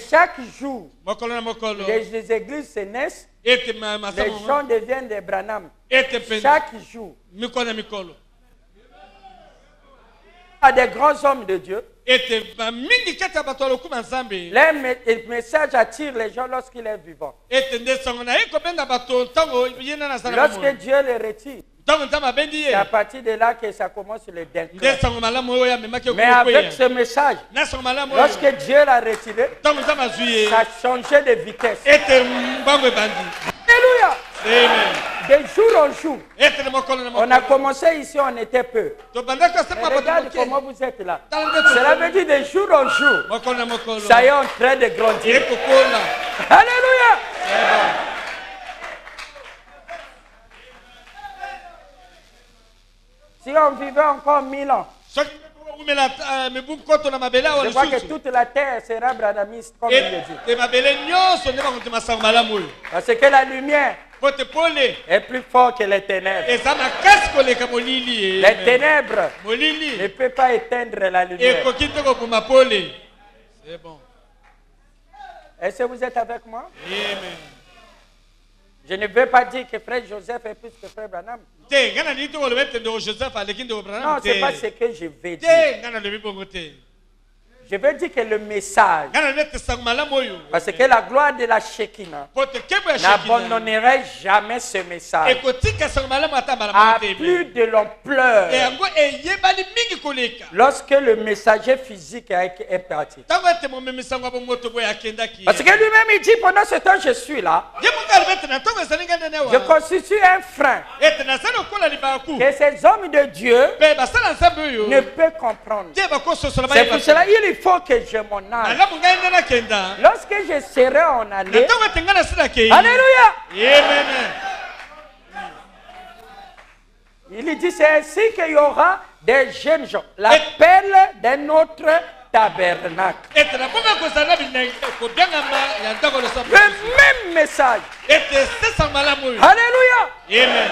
chaque jour, les églises se naissent, les gens deviennent des Branham. Chaque jour. Il y a des grands hommes de Dieu. Le message attire les gens lorsqu'il est vivant. Lorsque Dieu les retire, c'est à partir de là que ça commence le déclin. Mais avec ce message, lorsque Dieu l'a retiré, ça a changé de vitesse. Alléluia. De jour en jour. On a commencé ici, on était peu. Mais regarde comment vous êtes là. Cela veut dire de jour en jour, ça y est en train de grandir. Alléluia. Si on vivait encore 1000 ans, je crois que toute la terre sera branhamiste, comme il le dit. Parce que la lumière est plus forte que les ténèbres. Les ténèbres ne peuvent pas éteindre la lumière. C'est bon. Est-ce que vous êtes avec moi? Amen. Je ne veux pas dire que frère Joseph est plus que frère Branham. Non, ce n'est pas ce que je veux dire. je veux dire que le message, ngana lete sango malamu oyo parce que la gloire de la Shekinah pote kebo ya Shekinah n'abandonnerait jamais ce message ekotika sango malamu ata à malamu te plus de l'ampleur yango eyebali mingi koleka lorsque le messager physique est parti. tango ete momemisango ya bomoto boye akendaki Parce que lui-même il dit pendant ce temps je suis là, ye monga alibete na ntongo ezali nga nene je wa constitue un frein ete nasali okola libaku que ces hommes de Dieu mpe basala nzambe oyo ne peuvent comprendre. te bakososola C'est pour cela il faut que je m'en aille. malamu ngai nde nakenda Lorsque je serai en na allée, ntongo ete ngai nasilakei alléluia, amen il dit c'est ainsi qu'il y aura des jeunes gens, l'appel d'un autre tabernacle. ete nakomi kozala na binenge kobiangama ya ntango Le losambo même message. ete sesa malamu oyo Alléluia. amen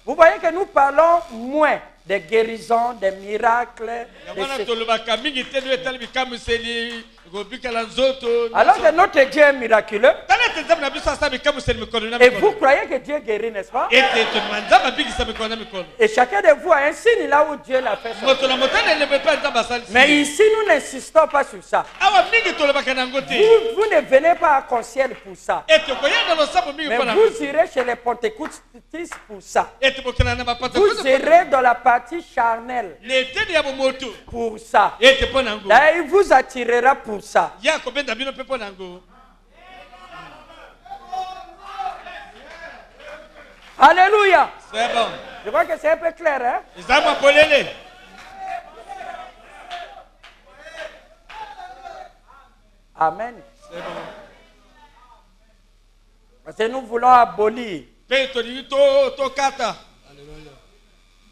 Vous voyez que nous parlons moins des guérisons, des miracles. yango wana tolobaka mingi te no etali bikamiseli kobikala nzoto Alors que notre Dieu est miraculeux. tala ete nzambe na biso asala bikamiseli mikolo na Et vous mikolo croyez que Dieu guérit, n'est-ce pas? ete tolima nzambe abikisa mikolo na mikolo Et chacun de vous a un signe là où Dieu l'a fait sortir. moto na motane elebe mpe nzambe asalisi Mais ici, nous n'insistons pas sur ça. awa mingi tolobaka nango te Vous ne venez pas à Conciel pour ça. ete koyenda losambo mingi Mais mpo na vous irez chez les pentecôtistes pour ça. ete bokena na Vous bapentekote irez dans la partie charnelle na eteni ya bomoto pour ça. ete mpo nango Là, il vous attirera pour ça. ya kobenda bino mpe mpo nango Alléluia. c'est bon Je crois que c'est un peu clair, hein? eza mwa polele Amen. c'est bon Parce que nous voulons abolir mpe tolingi tokata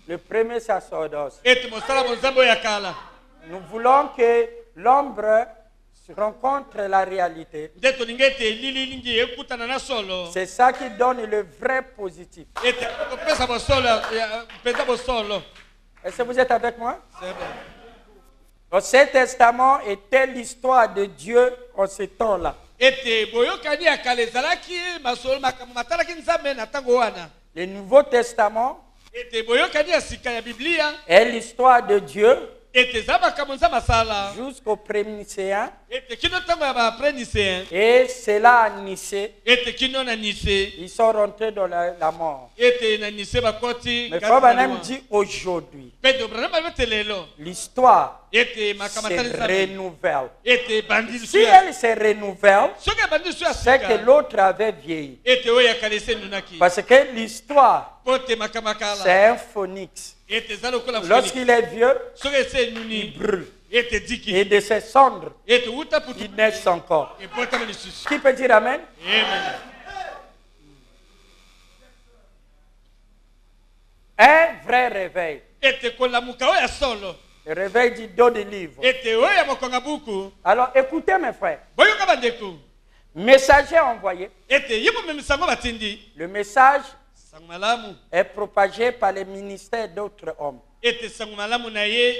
le premier sacerdoce. ete mosala bonzambe oyo ya kala Nous voulons que l'ombre rencontre la réalité. nde tolingi ete elili lingi ekutana na solo C'est ça qui donne le vrai positif. ete kopesa bosolo mpenza bosolo Est-ce que vous êtes avec moi? c'est bon L'Ancien Testament était l'histoire de Dieu en ce temps-là. ete boyokani ya kala ezalaki masolo makambo matalaki nzambe na ntango wana Le Nouveau Testament ete boyokani ya sika ya biblia est l'histoire de Dieu ete eza makambo nzambe asala jusqu'au Prénicéen ete kino ntango ya baprenicéen et cela à Nicée. ete kino na nise Ils sont rentrés dans la mort. ete na nise bakoti Mais Frère Branham dit aujourd'hui, pedro branham alobete lelo l'histoire ete makambo se atali nzambe renouvelle. ete ebandi Si lisu ya elle se renouvelle, soki ebandi lisu ya c'est que sika l'autre avait vieilli. ete oyo ya kala esendunaki Parce que l'histoire, po te makambo ya kala c'est un phonix. ete eza lokola phoenix. Lorsqu'il est vieux, soki ese il enuni brûle. ete diki Et de ses cendres, ete wuta putu il naît encore. ebotama lisusu Qui peut dire Amen? amen Un vrai réveil. ete kolamuka oyo ya solo Le réveil du dos du livre. ete oyo ya mokonga buku Alors écoutez mes frères. boyoka bandeko Messager envoyé. ete ye momemisango batindi Le message sango malamu est propagé par les ministères d'autres hommes ete sango malamu na ye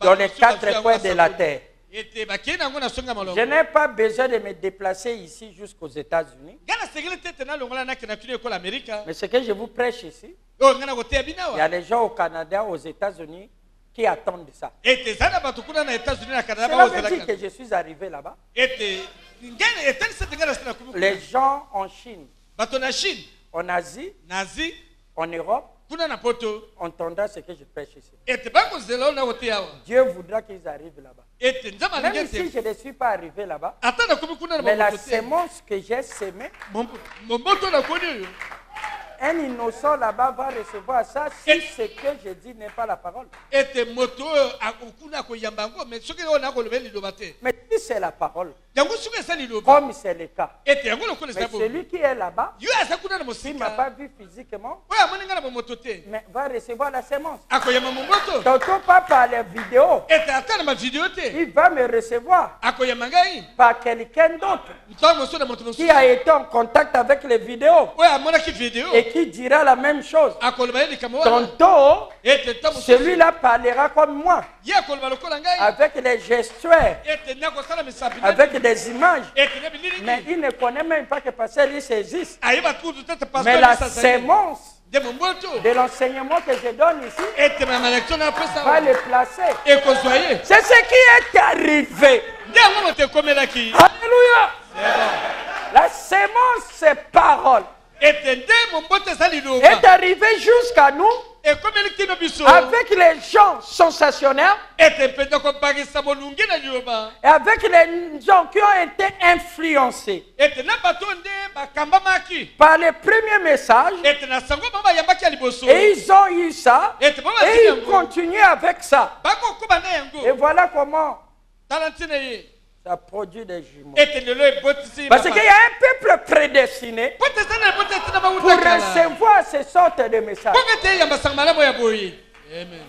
dans les quatre coins de la terre. ete bakei nango na songa Je malongo n'ai pas besoin de me déplacer ici jusqu'aux États-Unis. ngai nasengeli te ete nalongola nakenda tuni ekola amerika Mais ce que je vous prêche ici, oyo ngai na koteya il y binawa a les gens au Canada, aux États-Unis qui attendent ça. ete eza na bato kuna na états-unis na canada Cela veut dire baozelaka que je suis arrivé là-bas. ete ngai etalisa ete ngai nasi na komi Les gens en Chine, bato na chine en Asie, na asie en Europe, kuna na poto entendront ce que je prêche ici. ete bakozela oyo na koteya awa Dieu voudra qu'ils arrivent là-bas. ete nzambe alingi Même si ete je ne suis pas arrivé là-bas, ata nakomi kuna na mais la bamoto te sémence que j'ai sémée, momoto nakoni oyo un innocent là-bas va recevoir ça si ce que je dis n'est pas la parole. ete moto oyo okuna akoyamba yango mais soki oyo nakoloba liloba te Mais si c'est la parole, yango soki eza liloba comme c'est le cas, ete yango lokola mais eza bo celui qui est là-bas, yo aza kuna na qui ne m'a pas mosika vu physiquement, oyo amoni ngai na momoto te mais va recevoir la sémence. akoyamba momoto Tantôt pas par les vidéos, ete ata na bavideo te il va me recevoir akoyamba ngai par quelqu'un d'autre ntango mosusu na moto qui mosusu a été en contact avec les vidéos oyo amonaki video et qui dira la même chose. akoloba ye likambo wana Tantôt, ete ntango mosusu celui-là parlera comme moi, ye akoloba lokola ngai avec les gestuels, ete nakosala misapi avec des images. ete na Mais bililingi il ne connaît même pas que pasteur lui saisisse. ayeba kutu tete Mais la pastor sémence de l'enseignement que je donne ici, ete ma malecture na pesa va les placer. e kozwaye C'est ce qui est arrivé. ndango mote komelaki Alléluia. La sémence, c'est parole, ete nde mombote sali est loba arrivée jusqu'à nous e komelaki no biso avec les gens sensationnels ete penda ko bagisa bolungi na loba et avec les gens qui ont été influencés ete na bato nde bakamba maki par les premiers messages. ete na sango baba yambaki aliboso Et ils ont eu ça. ete baba Et zili ils yango continuent avec ça. bako kuba na Et yango voilà comment talantine ye ça produit des jumeaux. ete lelo ebotisi Parce qu'il y a un peuple prédestiné potesana potesana ba pour recevoir ces sortes de messages. Pokete yamba sangmala mo ya boyi amen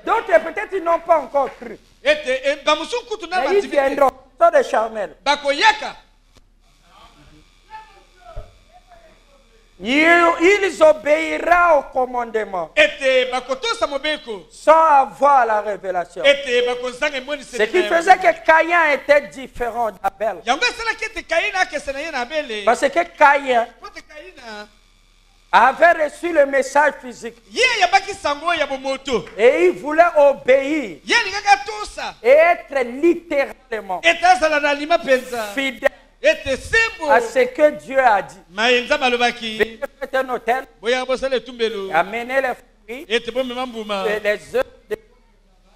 D'autres, peut-être, ils n'ont pas encore cru. ete bamusu kutu na Mais ils viendront. Sont des charnels. bako yaka Ils obéiront au commandement ete bakotosa mobeko sans avoir la révélation. ete bakozanga emoni Ce qui faisait que Caïn était différent d'Abel. yango esalaki ete kaina akesana ye na abele Parce que Caïn pote kaina avait reçu le message physique ye yabaki sango ya bomoto et il voulait obéir ye alingaka tosa et être littéralement ete azala na alima mpenza fidèle ete sembo à ce que Dieu a dit. mayenza balobaki Venez faire un hôtel, boyaka bosala etumbelo amener les fruits ete bomema mbuma et les œufs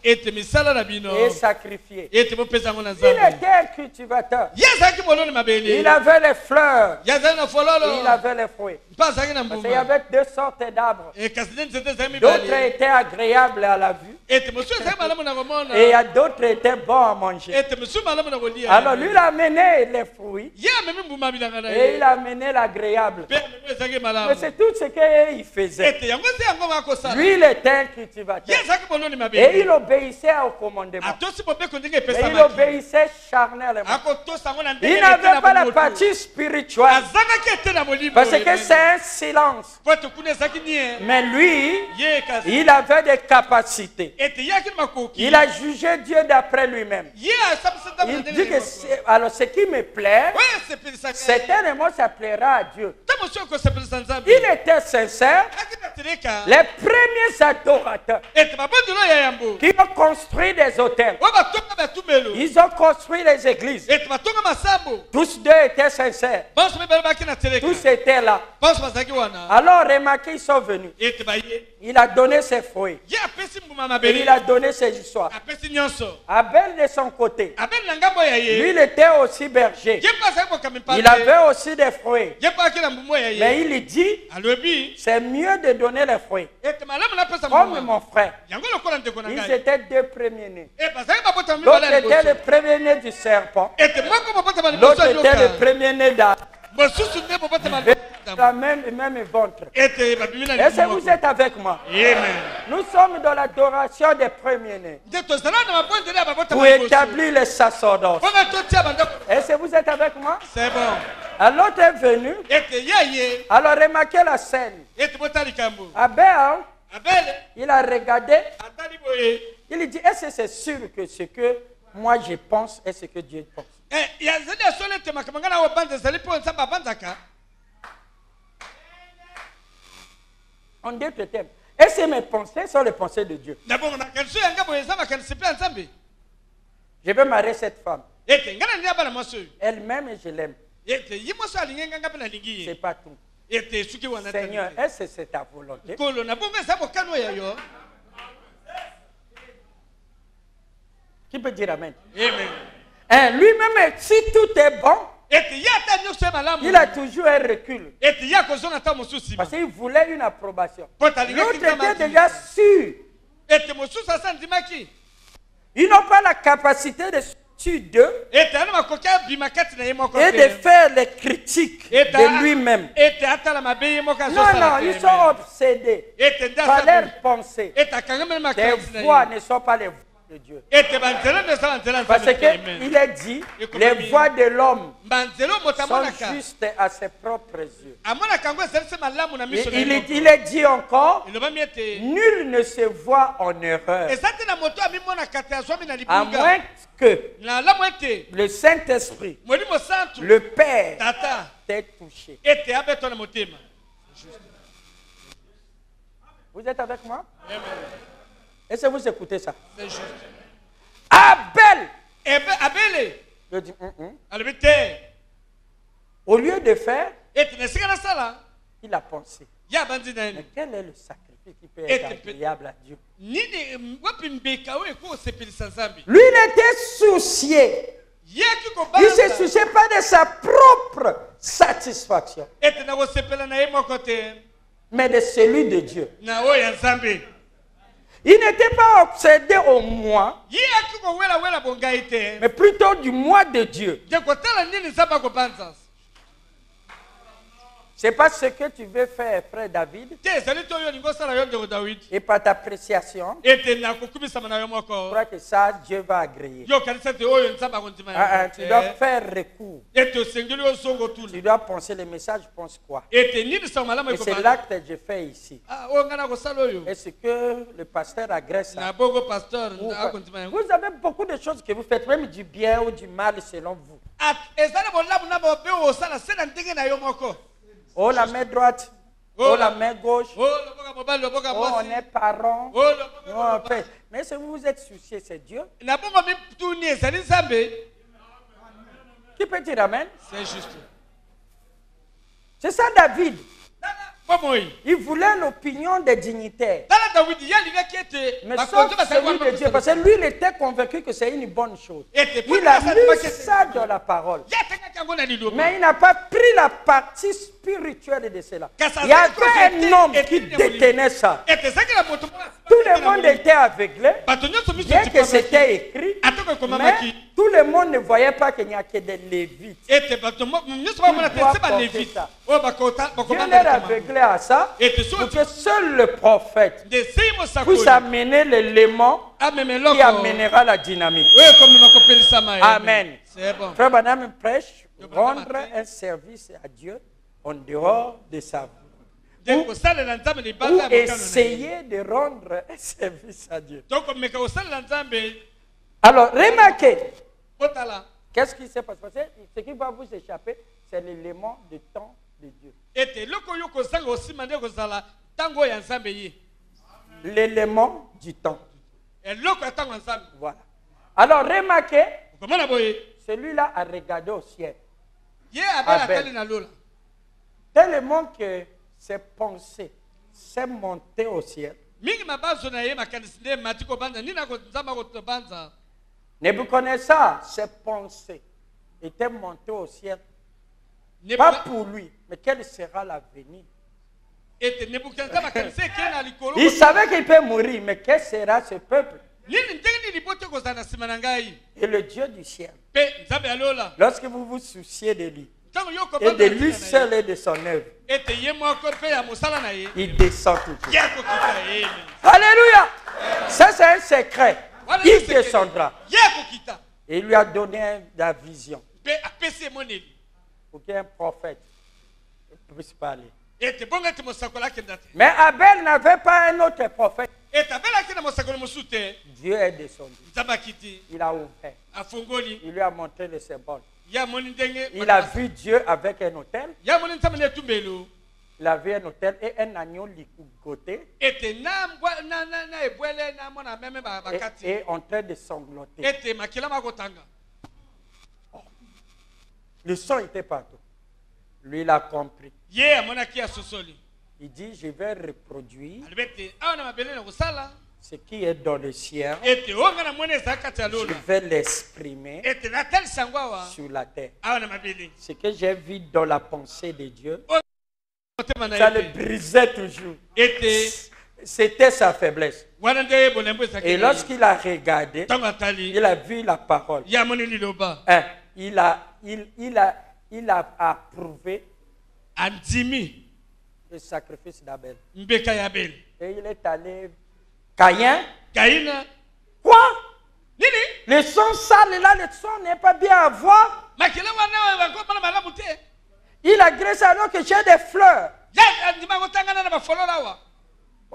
ete misala na bino et sacrifier. ete bopesa yango na Il nzambe était un cultivateur. ye azalaki moloni mabele Il avait les fleurs, ye azali na fololo il avait les fruits. mpe azalaki na Parce qu'il y mbuma avait deux sortes d'arbres. e kasi nde nzete ezali D'autres mibale étaient agréables à la vue ete mosusu ezali malamu na komona et d'autres étaient bons à manger. ete mosusu malamu na kolia Alors lui, il a amené les fruits ye amemi mbuma bilanga na et il ye a amené l'agréable. mpe amemi ezalaki Mais malamu c'est tout ce qu'il faisait. ete yango eze yango bakosala Lui, il était un ye cultivateur. ezalaki boloni Et il mabele obéissait au commandement. atosi bobeko ndenge Et il epesamaki obéissait charnellement. akotosa yango na ndenge Il ete n'avait na pas la bomoto. partie spirituelle. azangaki ete na molimo Parce que c'est un silence. po ete kuna ezalaki nie Mais lui, ye kasi il avait des capacités. ete ye aki na makoki Il a jugé Dieu d'après lui-même. ye asambisa nzambe na Il ndenge dit que alors ce qui me plaît, oyo esepelisaka certainement ça plaira à Dieu. ta mosu ekosepelisa nzambe Il était sincère. aki na teleka Les premiers adorateurs ete babondelo ya yambo qui ont construit des hôtels, oyo batonga batumbelo ils ont construit les églises. ete batonga masambo Tous deux étaient sincères. banso mibale baki na teleka Tous étaient là. banso bazalaki wana Alors remarquez, ils sont venus. ete baye Il a donné ses fruits. ye apesi mbuma Et mabele il a donné ses histoires. apesi nyonso Abel de son côté, abeli na ngambo ya lui ye il était aussi berger. ye mpe azalaki kokami Il mpate avait aussi des fruits. ye mpe aki na mbumu ya Mais ye il dit, alobi c'est mieux de donner les fruits. ete malamu napesa Comme mbuma mon frère. yango lokola ndeko na Ils ngai étaient deux premiers-nés. e bazalaki babotama L'autre mibale ya était le liboso premier-né du serpent. ete moko bobotama liboso L'autre ya était le nyoka premier-né d'Adam. mosusu nde bobotama La même ventre. ete babimi na Est-ce que libumu vous êtes avec moi? amen Nous sommes dans l'adoration des premiers-nés nde tozala na mabondeli ya pour babotama liboso établir le sacerdoce. mpona totia bandako Est-ce que vous êtes avec moi? c'est bon Alors l'autre est venu. ete ye Alors remarquez la scène. ete bota likambo Abel, abele il a regardé. atali boye Il dit, est-ce que c'est sûr que ce que moi je pense est ce que Dieu pense? yazali asolo ete makambo ngai na obanza ezali mpo nzambe abanzaka En d'autres termes, est-ce que mes pensées sont les pensées de Dieu? na bongo makanisi oyo yanga boye eza makanisi mpe ya nzambe Je vais marier cette femme. ete ngai na ndenge abana mwasi oyo Elle m'aime et je l'aime. ete ye mwasi alingi ngai nga mpe nalingi C'est ye pas tout. ete esuki wana Seigneur, est-ce que c'est ta volonté? kolo na bongo eza bokano oyo yo Qui peut dire Amen? amen Hein, lui-même, si tout est bon, ete ye ata nyonso ye malamu il a toujours un recul. ete ye akozonga ata mosusu nsima Parce qu'il voulait une approbation. mpo talingaki L'autre nzambe était ati déjà sûr. ete mosusu asa ndimaki Ils n'ont pas la capacité de sortir d'eux ete ana makoki abima kati na ye moko et de faire les critiques de lui-même. ete atala mabe ye moko Non, non, azosala ils sont obsédés ete nde par asa leurs pensées. ete akangameli Les makanisi na voix ye ne sont pas les voix de Dieu. ete banzela nde esala nzela Parce nzambe te, amen. qu'il est dit, les voix de l'homme banzela oyo moto sont amonaka justes à ses propres yeux. amonaka yango ezali se malamu na miso na ye moko. Il est dit encore, elobami ete nul ne se voit en erreur, eza te na moto amimonaka te azwami na à libunga moins que na lamu ete le Saint-Esprit, molimo santu le Père, tata t'ait touché. ete abetwa na motema Vous êtes avec moi? Amen. Est-ce que vous écoutez ça? C'est juste. Abel! Abel. Je dis, au lieu de faire, il a pensé. Mais quel est le sacrifice qui peut être agréable à Dieu? Lui, il était soucié. Il ne se souciait pas de sa propre satisfaction, mais de celui de Dieu. Il n'était pas obsédé au moi, mais plutôt du moi de Dieu. C'est pas ce que tu veux faire, frère David. Et par ta appréciation, je crois que ça, Dieu va agréer. Tu dois faire recours. Tu dois penser le message, pense quoi? Et c'est l'acte que je fais ici. Est-ce que le pasteur agresse ça? Vous avez beaucoup de choses que vous faites, même du bien ou du mal selon vous. Oh, la main droite. Oh, la main gauche. Oh, on est parents. Oh, mais si vous vous êtes soucié, c'est Dieu. Qui peut dire amen? C'est juste. C'est ça, David. Il voulait l'opinion des dignitaires. Mais sauf celui de Dieu. Parce que lui, il était convaincu que c'est une bonne chose. Il a mis ça dans la parole. Mais il n'a pas pris la partie spirituelle de cela. Il y avait un homme qui détenait ça. Tout le monde était aveuglé. Bien que c'était écrit. Mais tout le monde ne voyait pas qu'il n'y a que des Lévites. Dieu leur aveuglé à ça pour que seul le prophète puisse amener l'élément qui amènera la dynamique. Amen. Frère Branham prêche rendre un service à Dieu en dehors de sa vie. Ou essayer de rendre un service à Dieu. Alors, remarquez, qu'est-ce qui s'est passé? Ce qui va vous échapper, c'est l'élément du temps de Dieu. L'élément du temps. Voilà. Alors, remarquez, celui-là a regardé au ciel. Tellement que ses pensées s'est montées au ciel. Nebuchadnezzar, ses pensées étaient montées au ciel. Pas pour lui, mais quel sera l'avenir? Il savait qu'il peut mourir, mais quel sera ce peuple? Et le Dieu du ciel, lorsque vous vous souciez de lui, et de lui seul et de son œuvre, il descend toujours. Alléluia! Ça, c'est un secret. Il descendra. Et il lui a donné la vision pour qu'un prophète puisse parler. Mais Abel n'avait pas un autre prophète. Dieu est descendu. Il a ouvert. Il lui a montré le symbole. Il a vu Dieu avec un autel. Il a vu un autel et un agneau ligoté. Et en train de sangloter. Le sang était partout. Lui, il a compris. Il dit, je vais reproduire ce qui est dans le ciel. Je vais l'exprimer sur la terre. Ce que j'ai vu dans la pensée de Dieu, ça le brisait toujours. C'était sa faiblesse. Et lorsqu'il a regardé, il a vu la parole. Il a approuvé le sacrifice d'Abel. Et il est allé. Caïn. Quoi? Le sang sale là, le sang n'est pas bien à voir. Il agresse alors que j'ai des fleurs.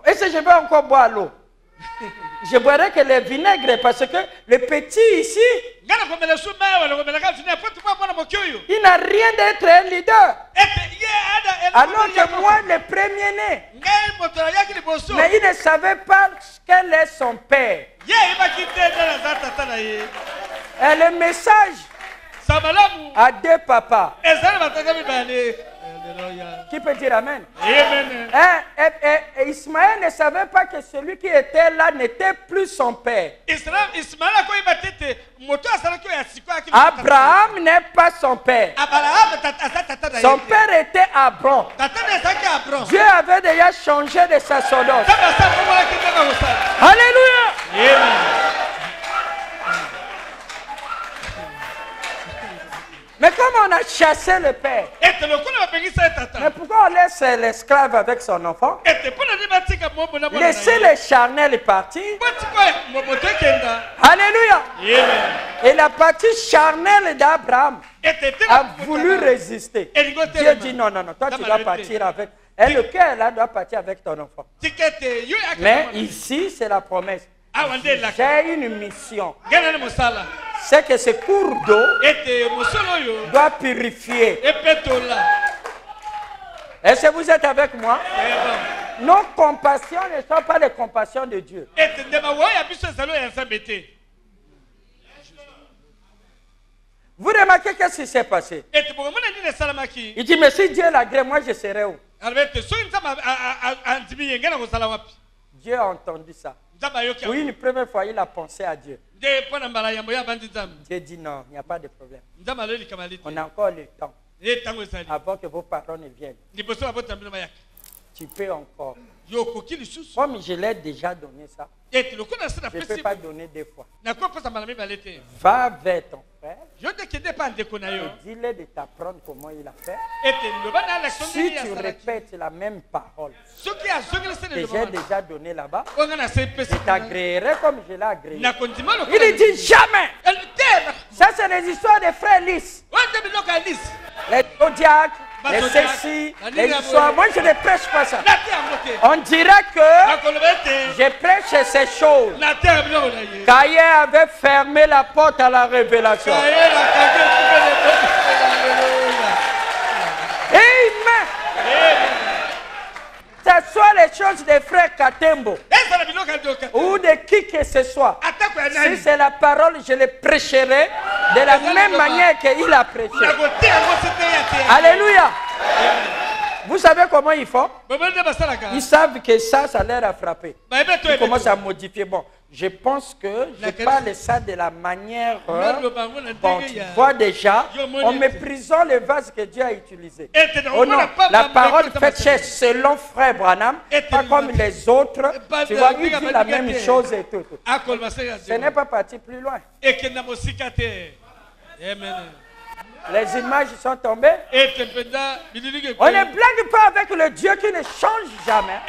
Est-ce que je vais encore boire l'eau? Je boirai que le vinaigre parce que le petit ici, il n'a rien d'être un leader. Alors que moi, le premier-né. Mais il ne savait pas quel est son père. Et le message à deux papas. Qui peut dire Amen? Et Ismaël ne savait pas que celui qui était là n'était plus son père. Abraham n'est pas son père. Son père était Abraham. Dieu avait déjà changé de sacerdoce. Alléluia. Mais comme on a chassé le père, mais pourquoi on laisse l'esclave avec son enfant? Laissez les charnels partir. Alléluia. Et la partie charnelle d'Abraham a voulu résister. Dieu dit non, non, non, toi tu dois partir avec. Et le cœur là doit partir avec ton enfant. Mais ici c'est la promesse. J'ai une mission. C'est que ce cours d'eau doit purifier. Est-ce que vous êtes avec moi? Nos compassions ne sont pas les compassions de Dieu. Vous remarquez qu'est-ce qui s'est passé? Il dit, mais si Dieu l'agrée, moi je serai où? Dieu a entendu ça. Oui, une première fois, il a pensé à Dieu. Dieu dit non, il n'y a pas de problème. On a encore le temps avant que vos parents ne viennent. Tu peux encore. Comme je l'ai déjà donné ça, je ne peux pas donner deux fois. Va vers ton frère et dis-le de t'apprendre comment il a fait. Si tu répètes la même parole que j'ai déjà donnée là-bas, je t'agréerai comme je l'ai agréé. Il ne dit jamais. Ça, c'est les histoires des frères lisses. Les Zodiacs, les ceci, les histoires. Moi, je ne prêche pas ça. On dirait que je prêche ces choses. Caïn avait fermé la porte à la révélation. Amen. Ce soit les choses des frères Katembo ou de qui que ce soit. Si c'est la parole, je les prêcherai de la même manière qu'il a prêché. Alléluia. Vous savez comment ils font? Ils savent que ça leur a frappé. Ils commencent à modifier. Bon, je pense que je parle ça de la manière. Bon, tu vois déjà, en méprisant le vase que Dieu a utilisé. Oh non, la parole faite chez selon frère Branham, pas comme les autres. Tu vois, il dit la même chose et tout. Ce n'est pas parti plus loin. Les images sont tombées. On ne blague pas avec le Dieu qui ne change jamais.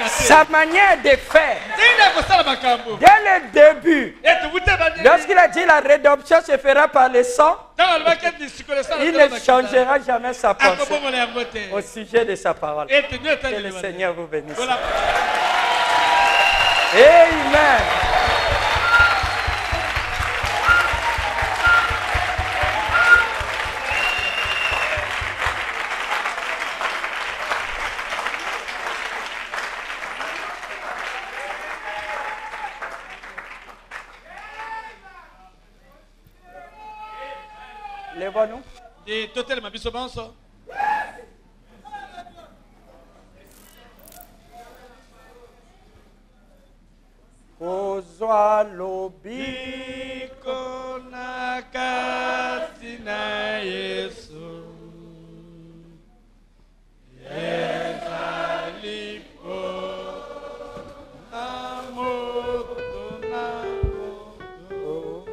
Sa manière de faire. Dès le début, lorsqu'il a dit la rédemption se fera par le sang, il ne changera jamais sa pensée au sujet de sa parole. Que le Seigneur vous bénisse. Amen. Lève-nous. Kozwa lobiko na kasi na Yesu. Yezalipo na moto na moto.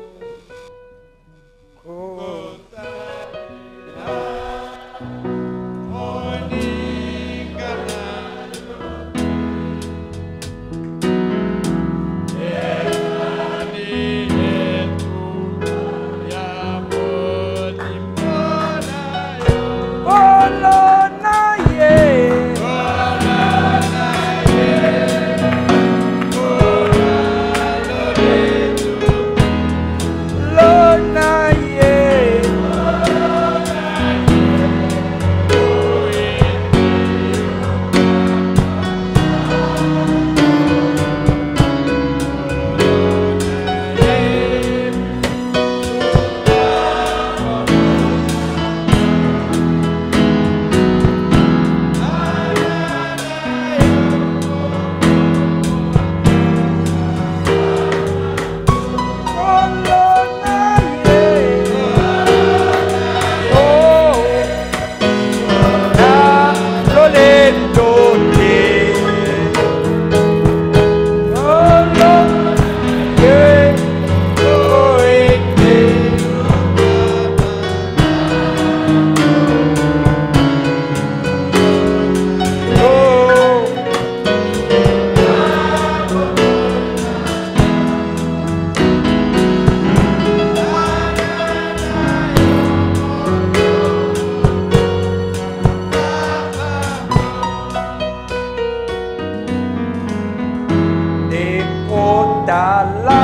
kotala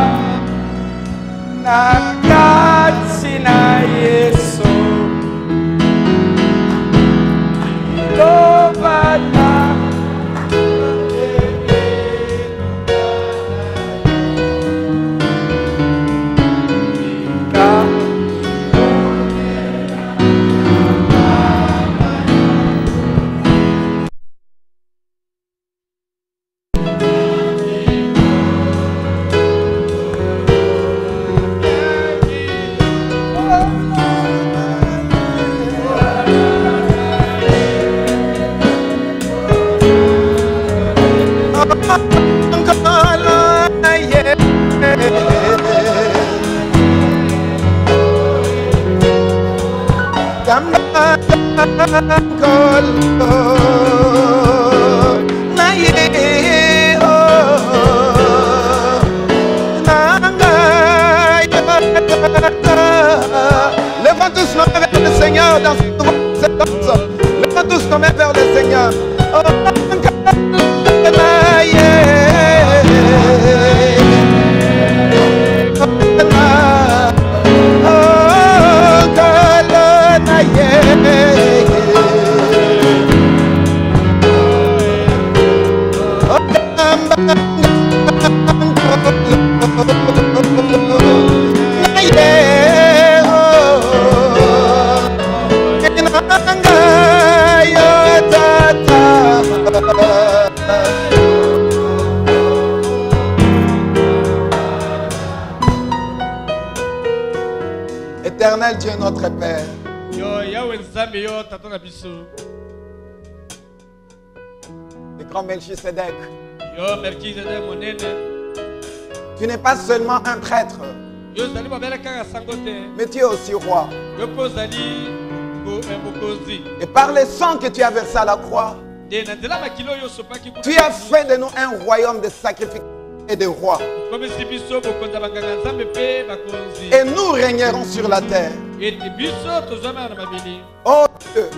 na kati na Yesu lobana Levons tous nos mains vers le Seigneur dans cette danse. Levons tous nos mains vers le Seigneur. Éternel Dieu notre Père, le grand Melchisedec, tu n'es pas seulement un prêtre, mais tu es aussi roi. Et par le sang que tu as versé à la croix, tu as fait de nous un royaume de sacrifices et de rois. Et nous régnerons sur la terre. Oh Dieu,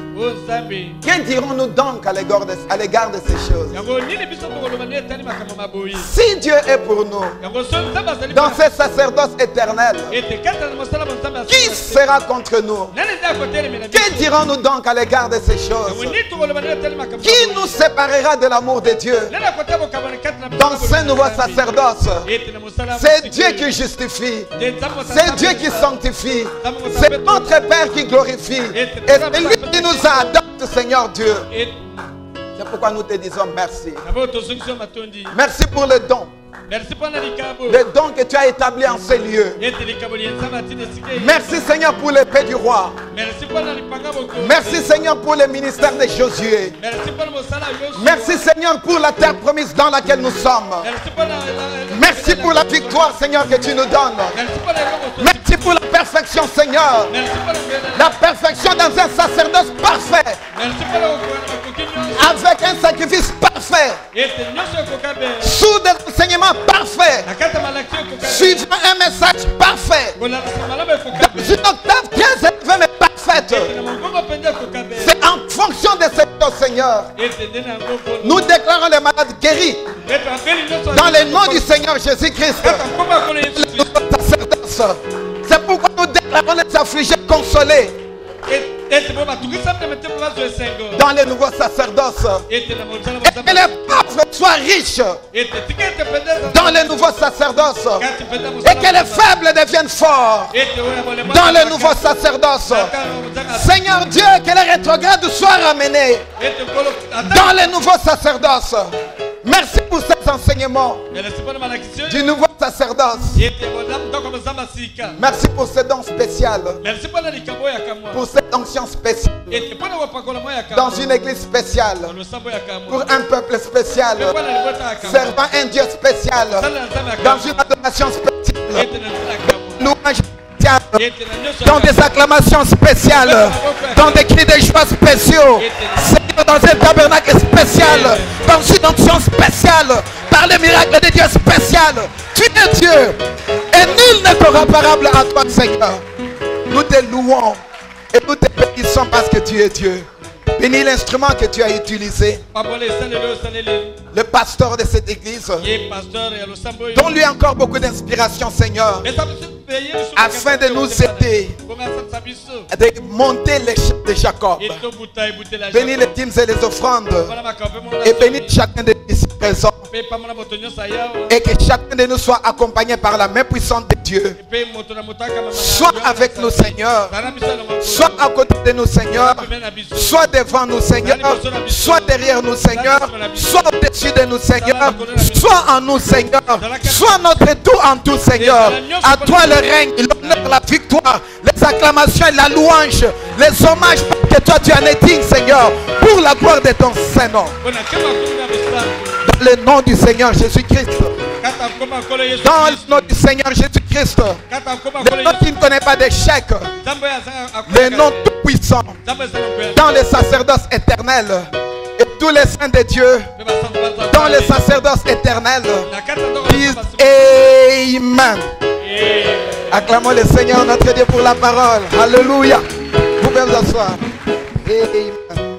que dirons-nous donc à l'égard de ces choses? Si Dieu est pour nous dans ce sacerdoce éternel, qui sera contre nous? Que dirons-nous donc à l'égard de ces choses? Qui nous séparera de l'amour de Dieu dans ce nouveau sacerdoce? C'est Dieu qui justifie, c'est Dieu qui sanctifie, c'est notre Père qui glorifie, et c'est lui qui nous adopte, Seignor Dieu. C'est pourquoi nous te disons merci. Merci pour le don. Le don que tu as établi en ces lieux. Merci Seigneur pour l'épée du roi. Merci Seigneur pour le ministère de Josué. Merci Seigneur pour la terre promise dans laquelle nous sommes. Merci pour la victoire Seigneur que tu nous donnes. Merci pour la perfection Seigneur. La perfection dans un sacerdoce parfait. Avec un sacrifice parfait. Sous des enseignements parfaits. Suivant un message parfait. Dans une octave bien élevée mais parfaite. C'est en fonction de cette chose Seigneur. Nous déclarons les malades guéris. Dans le nom du Seigneur Jésus-Christ. C'est pourquoi nous déclarons les affligés consolés. Dans le nouveau sacerdoce. Et que les pauvres soient riches. Dans le nouveau sacerdoce. Et que les faibles deviennent forts. Dans le nouveau sacerdoce. Seigneur Dieu, que les rétrogrades soient ramenés. Dans le nouveau sacerdoce. Merci pour cet enseignement du nouveau sacerdoce. Merci pour ce don spécial. Pour cette onction spéciale. Dans une église spéciale. Pour un peuple spécial. Servant un Dieu spécial. Dans une adoration spéciale. Louange spéciale. Dans des acclamations spéciales. Dans des cris de joie spéciaux. Dans un tabernacle spécial, dans une onction spéciale, par le miracle de Dieu spécial. Tu es Dieu et nul n'est comparable à toi Seigneur. Nous te louons et nous te bénissons parce que tu es Dieu. Bénis l'instrument que tu as utilisé. Le pasteur de cette église. Donne-lui encore beaucoup d'inspiration, Seigneur, afin de nous aider de monter l'échelle de Jacob. Bénis les dîmes et les offrandes. Et bénis chacun de nous ici présents. Et que chacun de nous soit accompagné par la main puissante de Dieu. Sois avec nous, Seigneur. Sois à côté de nous, Seigneur. Sois devant nous, Seigneur. Sois derrière nous, Seigneur. Sois au-dessus de nous, Seigneur. Sois en nous, Seigneur. Sois notre tout en tout, Seigneur. À toi le règne, l'honneur, la victoire, les acclamations et la louange, les hommages que toi tu en es digne, Seigneur, pour la gloire de ton Saint-Nom. Dans le nom du Seigneur Jésus-Christ. Dans le nom du Seigneur Jésus-Christ. Le nom qui ne connaît pas d'échec. Le nom tout puissant. Dans le sacerdoce éternel. Et tous les saints de Dieu. Dans le sacerdoce éternel. Disent Amen. Acclamons le Seigneur notre Dieu pour la parole. Alléluia. Vous pouvez vous asseoir. Amen.